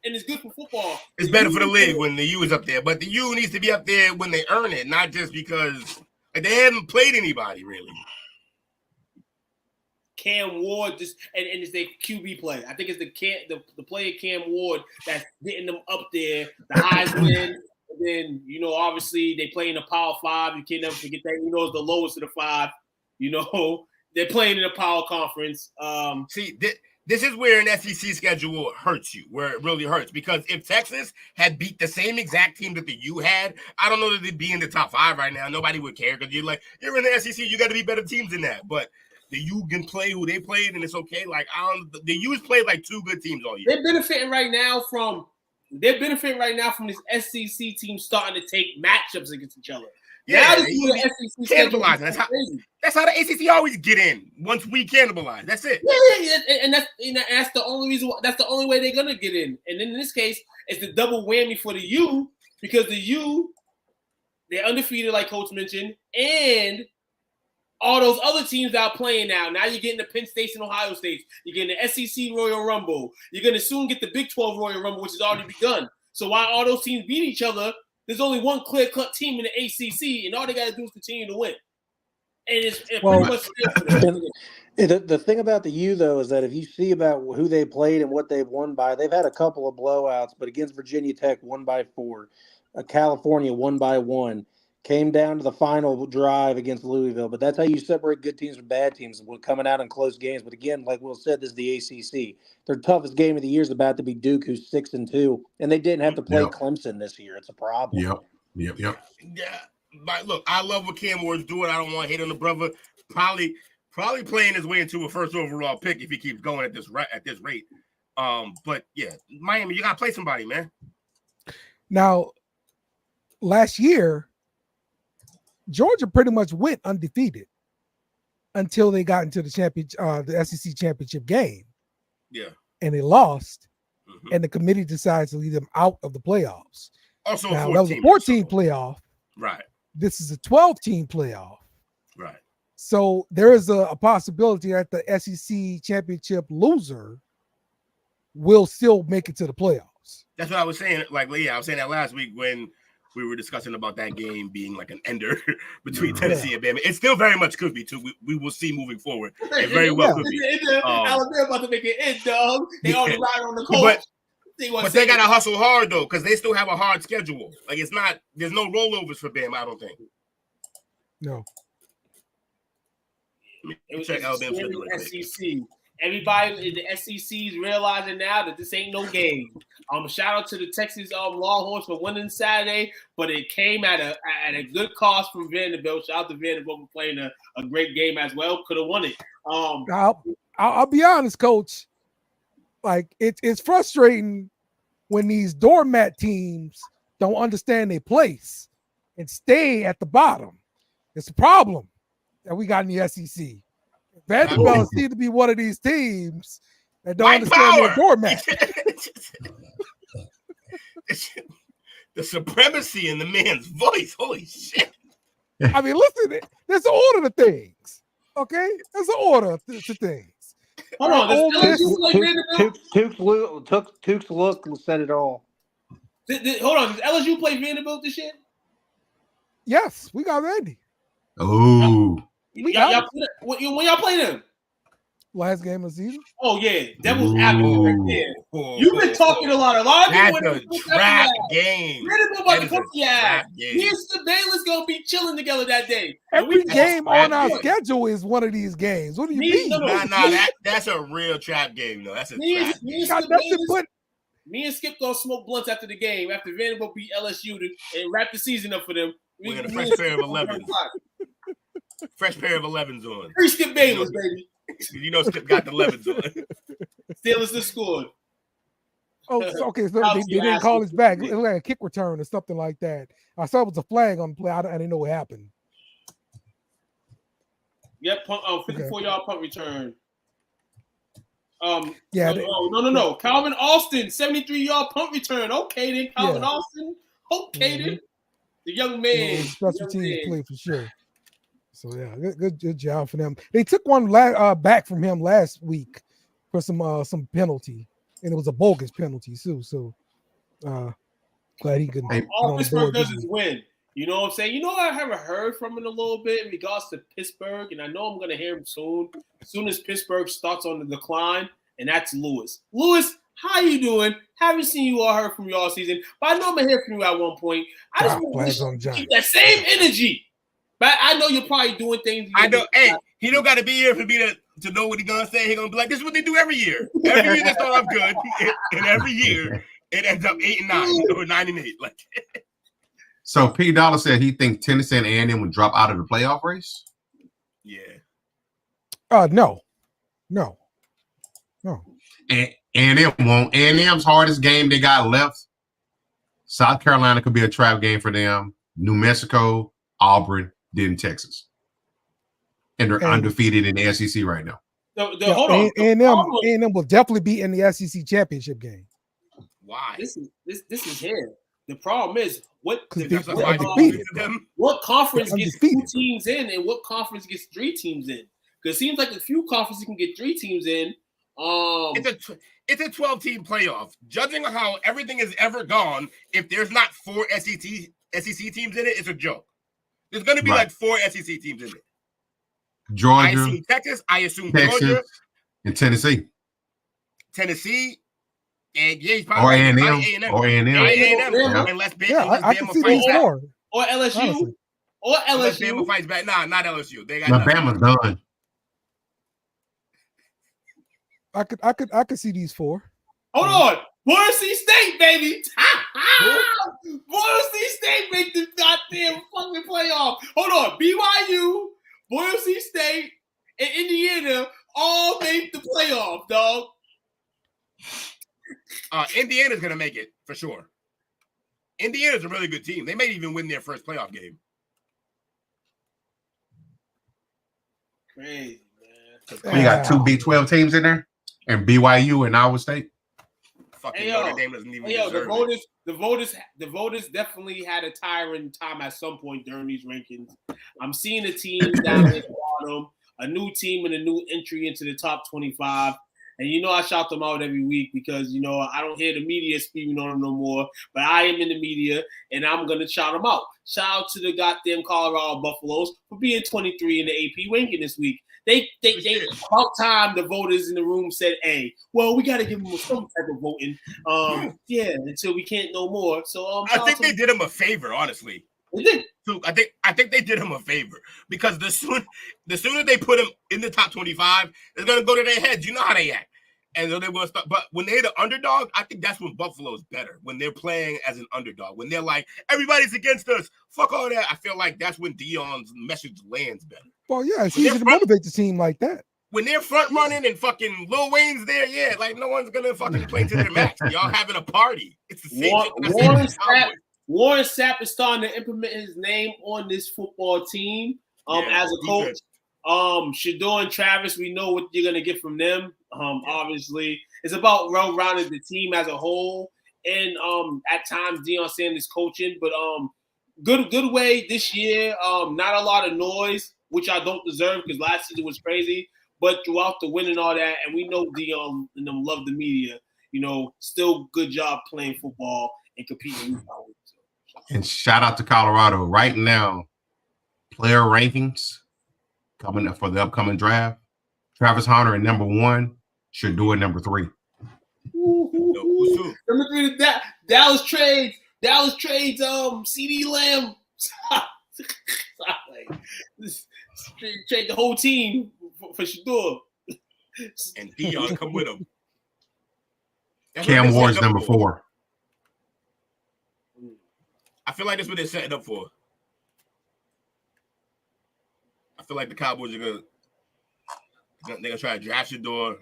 and it's good for football. It's better for the league when the U is up there, but the U needs to be up there when they earn it, not just because they haven't played anybody really. Cam Ward just and it's their QB play. I think it's the player Cam Ward that's getting them up there. The Heisman. And then obviously they play in the Power 5. You can't never forget that. It's the lowest of the 5. They're playing in the Power Conference. See, this is where an SEC schedule hurts you, where it really hurts. Because if Texas had beat the same exact team that the U had, I don't know that they'd be in the top 5 right now. Nobody would care because you're in the SEC. You got to be better teams than that. But the U can play who they played, and it's okay. Like the U's played like 2 good teams all year. They're benefiting right now from this SEC team starting to take matchups against each other. Yeah, now the SEC cannibalizing. That's how the ACC always get in. Once we cannibalize, that's it. Yeah, and that's the only reason. That's the only way they're gonna get in. And in this case, it's the double whammy for the U because the U they're undefeated, like Coach mentioned, and all those other teams that are playing now. Now you're getting the Penn State and Ohio State. You're getting the SEC Royal Rumble. You're going to soon get the Big 12 Royal Rumble, which has already begun. So while all those teams beat each other, there's only one clear-cut team in the ACC, and all they got to do is continue to win. And it's pretty much the thing about the U, though, is that if you see about who they played and what they've won by, they've had a couple of blowouts, but against Virginia Tech, 1-4. California, 1-1. Came down to the final drive against Louisville, but that's how you separate good teams from bad teams, coming out in close games. But again, like Will said, this is the ACC. Their toughest game of the year is about to be Duke, who's 6-2, and they didn't have to play Clemson this year. It's a problem. Yep. Yeah, but look, I love what Cam Ward's doing. I don't want to hate on the brother. Probably playing his way into a first overall pick if he keeps going at this rate. But yeah, Miami, you gotta play somebody, man. Now, last year, Georgia pretty much went undefeated until they got into the SEC championship game. Yeah. And they lost, and the committee decides to leave them out of the playoffs. Also, now, that was a 14 playoff. Right. This is a 12-team playoff. Right. So there is a possibility that the SEC championship loser will still make it to the playoffs. That's what I was saying. I was saying that last week when we were discussing about that game being like an ender between Tennessee and Bama. It still very much could be, too. We will see moving forward. It very well could be. Alabama about to make it end, dog. They already ride on the coach. But they got to hustle hard, though, because they still have a hard schedule. There's no rollovers for Bama, I don't think. No. It was check Alabama's SEC. Everybody in the SEC is realizing now that this ain't no game. Shout out to the Texas Longhorns for winning Saturday, but it came at a good cost from Vanderbilt. Shout out to Vanderbilt for playing a great game as well. Could have won it. I'll be honest, Coach. Like it's frustrating when these doormat teams don't understand their place and stay at the bottom. It's a problem that we got in the SEC. Vanderbilt seems to be one of these teams that don't understand their doormat. The supremacy in the man's voice. Holy shit. I mean, listen, there's an order to things. Okay? There's an order to things. Hold on. Tukes look said it all. Hold on. Does LSU play Vanderbilt this year? Yes, we got Randy. Oh. When y'all play them? Last game of the season. Oh yeah, that was advocate right there. You've been talking a lot. A lot of people. That's a trap game. Where did nobody come to your Me and Skip Bayless gonna be chilling together that day. Every game on our schedule is one of these games. What do you mean? That's a real trap game, though. That's a trap game. Me and Skip gonna smoke blunts after the game, after Vanderbilt beat LSU and wrap the season up for them. We got a fresh pair of 11s. Fresh pair of 11s on. Free Skip Bayless, baby. You know Skip got the 11s on. Steelers just scored. Oh, so they didn't call us back. It was like a kick return or something like that. I saw it was a flag on the play. I didn't know what happened. Yep, 54-yard punt return. Yeah. No. Calvin Austin, 73-yard punt return. Okay, then Calvin Austin. Okay, then the young man. Special teams play for sure. So yeah, good job for them. They took one back from him last week for some penalty, and it was a bogus penalty too. So glad he could. All Pittsburgh does is win. You know what I'm saying? You know I haven't heard from him in a little bit in regards to Pittsburgh, and I know I'm going to hear him soon. As soon as Pittsburgh starts on the decline, and that's Lewis. Lewis, how you doing? Haven't seen you or heard from you all season, but I know I'm going to hear from you at one point. I just want to keep that same energy. But I know you're probably doing things. I know. Hey, he don't got to be here for me to know what he's going to say. He's going to be like, this is what they do every year. Every year they start off good, and every year it ends up 8-9 or 9-8. Like. So P. Dollar said he thinks Tennessee and A&M would drop out of the playoff race. Yeah. No. And A&M won't. A&M's hardest game they got left. South Carolina could be a trap game for them. New Mexico, Auburn, then Texas. And they're undefeated in the SEC right now. Hold on. A&M will definitely be in the SEC championship game. Why? This is here. The problem is what conference gets 2 teams in and what conference gets 3 teams in? Because it seems like a few conferences can get 3 teams in. It's a 12-team playoff. Judging on how everything has ever gone, if there's not 4 SEC teams in it, it's a joke. There's going to be like 4 SEC teams in it. Georgia, I assume Texas. I assume Texas, Georgia and Tennessee. And yeah, he's probably A&M. Unless Bama fights back. Or LSU. Honestly. Or LSU. Unless Bama fights back. Nah, not LSU. They got Bama's done. I could see these 4. Hold on. Boise State, baby. Boise State make the goddamn fucking playoff. Hold on. BYU, Boise State, and Indiana all make the playoff, dog. Indiana's going to make it for sure. Indiana's a really good team. They may even win their first playoff game. Crazy, man. You got 2 B12 teams in there, and BYU and Iowa State. Fucking Notre Dame doesn't even deserve it. The voters definitely had a tiring time at some point during these rankings. I'm seeing the teams down at the bottom, a new team and a new entry into the top 25. And you know I shout them out every week because, you know, I don't hear the media speaking on them no more. But I am in the media, and I'm going to shout them out. Shout out to the goddamn Colorado Buffaloes for being 23 in the AP ranking this week. They about time the voters in the room said, hey, well, we got to give them some type of voting. Until we can't no more. So I think they did him a favor, honestly. They did. I think they did him a favor because the sooner they put him in the top 25, it's gonna go to their heads. You know how they act, and so they're gonna start. But when they're the underdog, I think that's when Buffalo's better. When they're playing as an underdog, when they're like everybody's against us, fuck all that. I feel like that's when Dion's message lands better. Well, yeah, it's easy to motivate the team like that. When they're front running and fucking Lil Wayne's there, yeah, like no one's gonna fucking play to their max. Y'all having a party. It's the same. Warren Sapp is starting to implement his name on this football team as a coach. Shador and Travis, we know what you're going to get from them. Obviously, it's about well-rounded the team as a whole. And at times, Deion Sanders coaching. But good way this year. Not a lot of noise, which I don't deserve because last season was crazy. But throughout the win and all that, and we know Deion and them love the media, you know, still good job playing football and competing. And shout out to Colorado. Right now, player rankings coming up for the upcoming draft. Travis Hunter at number 1, Shador at number 3. Number 3, Dallas trades. CD Lamb. Trade the whole team for Shador. And Dion come with him. Cam Ward's number 4. I feel like that's what they're setting up for. I feel like the Cowboys are gonna try to draft Shador,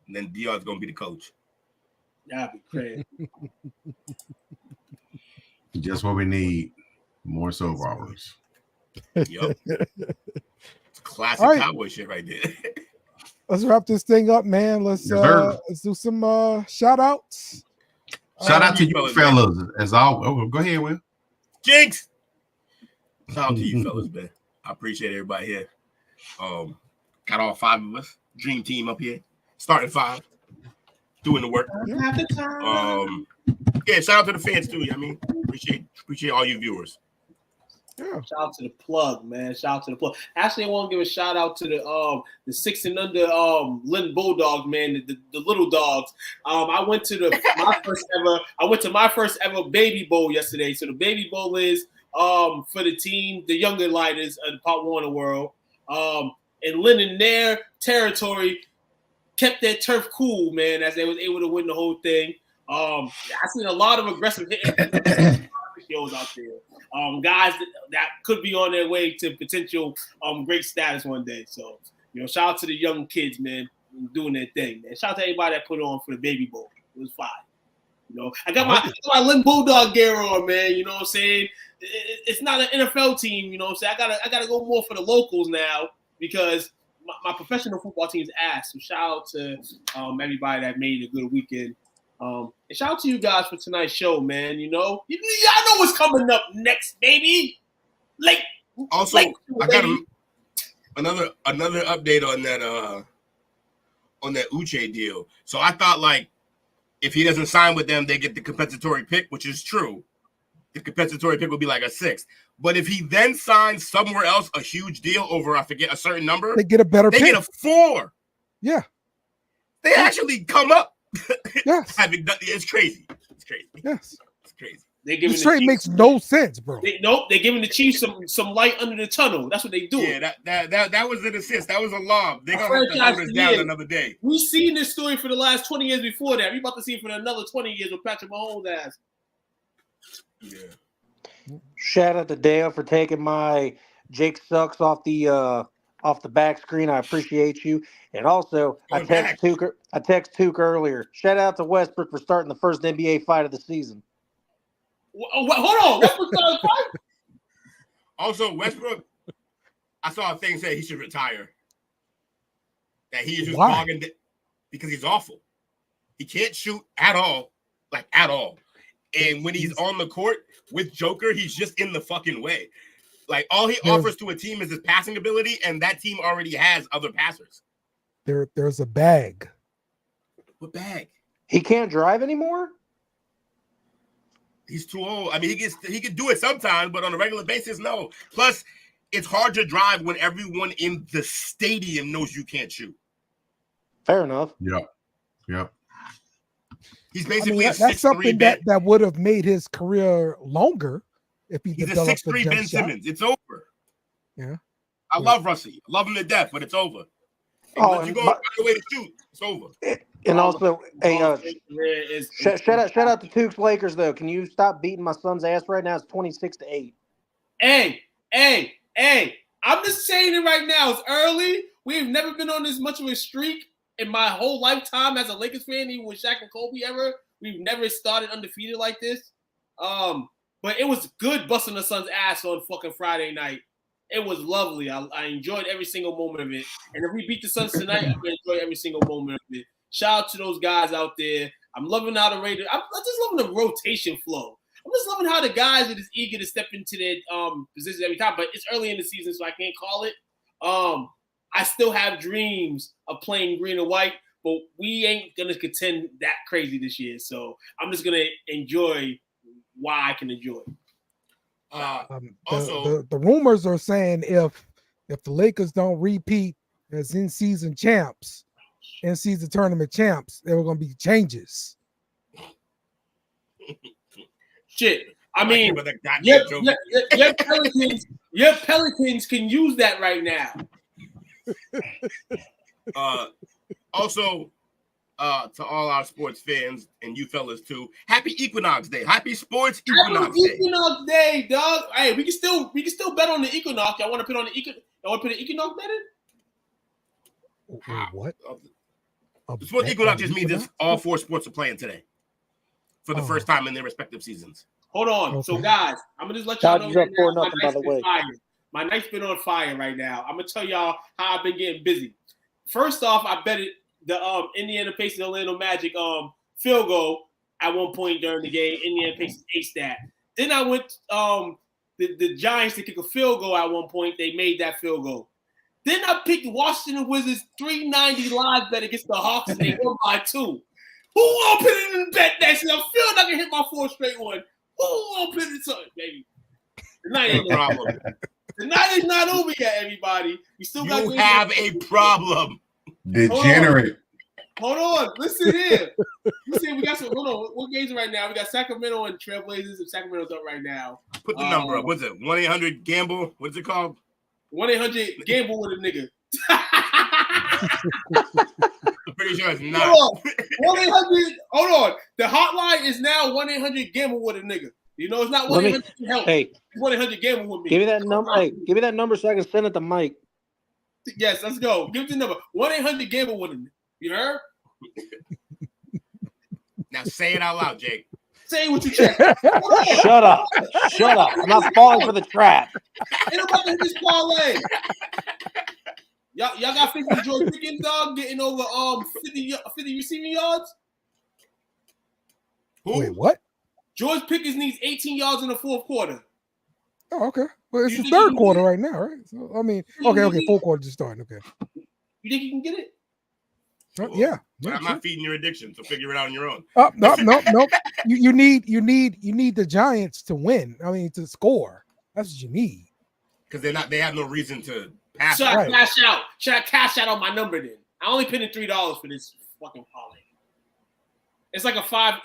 and then Dion's gonna be the coach. That'd be crazy. Just what we need. More soap operas. Yep. It's classic Cowboy shit right there. Let's wrap this thing up, man. Let's do some shout outs. Shout out to you fellas as always. Oh, go ahead, Will. Jinx. Shout out to you fellas, man. I appreciate everybody here. Got all 5 of us. Dream team up here. Starting 5. Doing the work. Yeah, shout out to the fans too. I mean, appreciate all you viewers. Yeah. Shout out to the plug, man. Shout out to the plug. Actually, I want to give a shout out to the 6 and under Lynn Bulldogs, man, the little dogs. I went to my first ever baby bowl yesterday. So the baby bowl is for the team, the younger lighters of the Pop Warner world. And Lynn in their territory kept their turf cool, man, as they was able to win the whole thing. I seen a lot of aggressive hitting shows out there. Guys that could be on their way to potential great status one day. So, shout out to the young kids, man, doing their thing, man. Shout out to everybody that put on for the baby bowl. It was fine. I got my Lynn Bulldog gear on, man. You know what I'm saying? It's not an NFL team, you know what I'm saying? I gotta go more for the locals now because my professional football team's ass. So shout out to everybody that made a good weekend. And shout out to you guys for tonight's show, man. Y'all know what's coming up next, baby. Also, I got another update on that Uche deal. So I thought if he doesn't sign with them, they get the compensatory pick, which is true. The compensatory pick will be like a 6th. But if he then signs somewhere else a huge deal over, I forget, a certain number, they get a better pick. They get a 4. Yeah. They actually come up. Yes. It's crazy. It's crazy. Yes. It's crazy. This trade makes no sense, bro. They're giving the Chiefs some light under the tunnel. That's what they do. Yeah, that was an assist. That was a lob. They're gonna have to hold us down another day. We've seen this story for the last 20 years before that. We're about to see it for another 20 years with Patrick Mahomes' ass. Yeah. Shout out to Dale for taking my Jake Sucks off the back screen. I appreciate you. And also, I text Tuke earlier. Shout out to Westbrook for starting the first NBA fight of the season. Hold on. Westbrook started the fight? Also, Westbrook, I saw a thing say he should retire. That he is just bogging because he's awful. He can't shoot at all. At all. And when he's on the court with Joker, he's just in the fucking way. All he offers to a team is his passing ability, and that team already has other passers. There's a bag. What bag? He can't drive anymore? He's too old. I mean, he can do it sometimes, but on a regular basis, no. Plus, it's hard to drive when everyone in the stadium knows you can't shoot. Fair enough. Yep. He's basically that's something that would have made his career longer if he's a 6'3" Ben Simmons. It's over. Yeah. I love Russie. I love him to death, but it's over. Once you go find a way to shoot, it's over. And also, shout out to Tukes Lakers though. Can you stop beating my son's ass right now? It's 26-8. Hey! I'm just saying it right now. It's early. We've never been on this much of a streak in my whole lifetime as a Lakers fan, even with Shaq and Kobe ever. We've never started undefeated like this. But it was good busting the Suns' ass on fucking Friday night. It was lovely. I enjoyed every single moment of it. And if we beat the Suns tonight, I'm going to enjoy every single moment of it. Shout out to those guys out there. I'm loving how the Raiders – I'm just loving the rotation flow. I'm just loving how the guys are just eager to step into their positions every time. But it's early in the season, so I can't call it. I still have dreams of playing green and white, but we ain't going to contend that crazy this year. So I'm just going to enjoy why I can enjoy. The rumors are saying if the Lakers don't repeat as in-season champs, in-season tournament champs, there were going to be changes. Shit. I mean, your Pelicans can use that right now. Also, to all our sports fans and you fellas too, happy Equinox Day. Happy Sports Equinox Day. Equinox Day, dog. Hey, we can still bet on the Equinox. Y'all want to put on the Equinox? Y'all want to put an Equinox bet in? What? The Sports Equinox just means that all 4 sports are playing today for the first time in their respective seasons. Hold on. Okay. So, guys, I'm going to just let y'all know right now, my night's been on fire right now. I'm going to tell y'all how I've been getting busy. First off, I betted the Indiana Pacers Orlando Magic field goal at one point during the game. Indiana Pacers aced that. Then I went the Giants to kick a field goal at one point. They made that field goal. Then I picked Washington Wizards 390 live bet against the Hawks and they won by 2. Who will put it in the bet next year? I feel like I can hit my 4th straight one. Who will put it in something, baby? The night ain't no problem. The night is not over yet, everybody. We still got a problem. Degenerate. Hold on. Listen here. We got some. Hold on. What games are right now? We got Sacramento and Trailblazers, and Sacramento's up right now. Put the number up. What's it? 1-800-GAMBLE. What's it called? 1-800-GAMBLE with a nigga. I'm pretty sure it's not. Hold on. 1-800. Hold on. The hotline is now 1-800-GAMBLE with a nigga. You know, it's not 1-800 help. Hey, 1-800-GAMBLE with me. Give me that number. Hey, give me that number so I can send it to Mike. Yes, let's go. Give me the number. 1-800-GAMBLE with a nigga. You heard? Now say it out loud, Jake. Say what you check. Shut up. Shut up. I'm not falling for the trap. Ain't nobody hit this parlay. Y'all got 50 George Pickens, dog, getting over 50 receiving yards? Who? Wait, what? George Pickens needs 18 yards in the 4th quarter. Oh, okay. Well, it's the 3rd quarter right now, right? So, I mean, okay, 4th quarter just starting. Okay. You think you can get it? Yeah. But I'm not feeding your addiction, so figure it out on your own. No. You need the Giants to win. I mean, to score. That's what you need. Because they have no reason to pass. Should I cash out? Should I cash out on my number then? I only paid $3 for this fucking parlay. It's like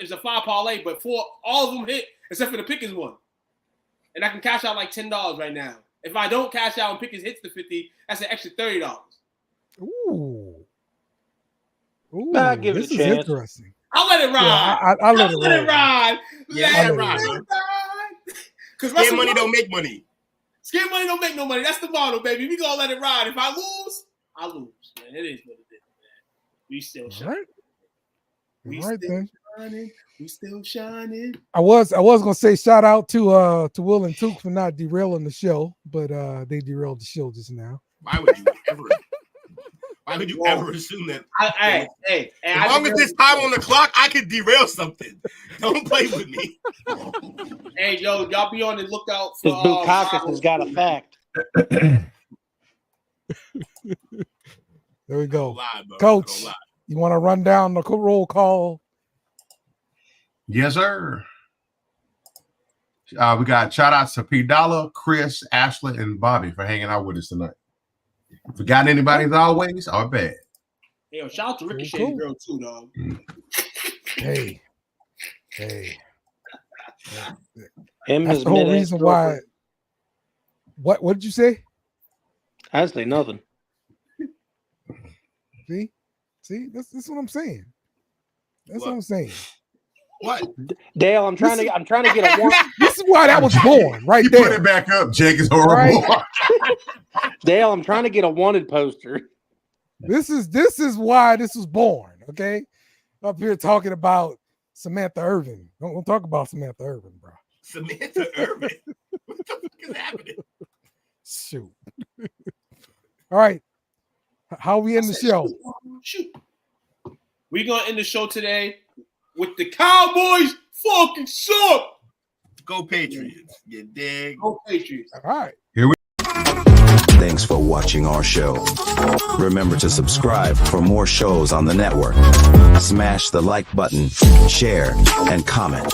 it's a 5 parlay, but all of them hit except for the Pickens one. And I can cash out like $10 right now. If I don't cash out and Pickens hits the 50, that's an extra $30. Ooh, give it a chance. Interesting. I'll let it ride. Yeah, I'll let it ride. Let it ride. Because scam money don't make money. Scam money don't make no money. That's the motto, baby. We gonna let it ride. If I lose, I lose. Man, it is what it is, man. We still shining. We still shining. I was gonna say shout out to Will and Took for not derailing the show, but they derailed the show just now. Why would you ever? Why would you ever assume that? Hey, as long as there's time on the clock, I could derail something. Don't play with me. Hey, yo, y'all be on the lookout for. Bukakis has got a fact. There we go. Lie, Coach, you want to run down the roll call? Yes, sir. We got shout outs to P. Dollar, Chris, Ashley, and Bobby for hanging out with us tonight. Forgot anybody as always? Our bad. Hey, yo, shout out to Ricochet girl too, dog. Hey. That's the whole reason why. What did you say? I didn't say nothing. See, that's what I'm saying. That's what I'm saying. What? Dale, I'm trying to get a one. This is why that was born right there. Put it back up. Jake is horrible. Right? Dale, I'm trying to get a wanted poster. This is why this was born. Okay, up here talking about Samantha Irvin. Don't talk about Samantha Irvin, bro. Samantha Irvin. What the fuck is happening? Shoot. All right. How we end the show? Shoot. We're gonna end the show today with the Cowboys fucking suck. Go Patriots. You dig? Go Patriots. All right. Here we Thanks for watching our show. Remember to subscribe for more shows on the network. Smash the like button, share, and comment.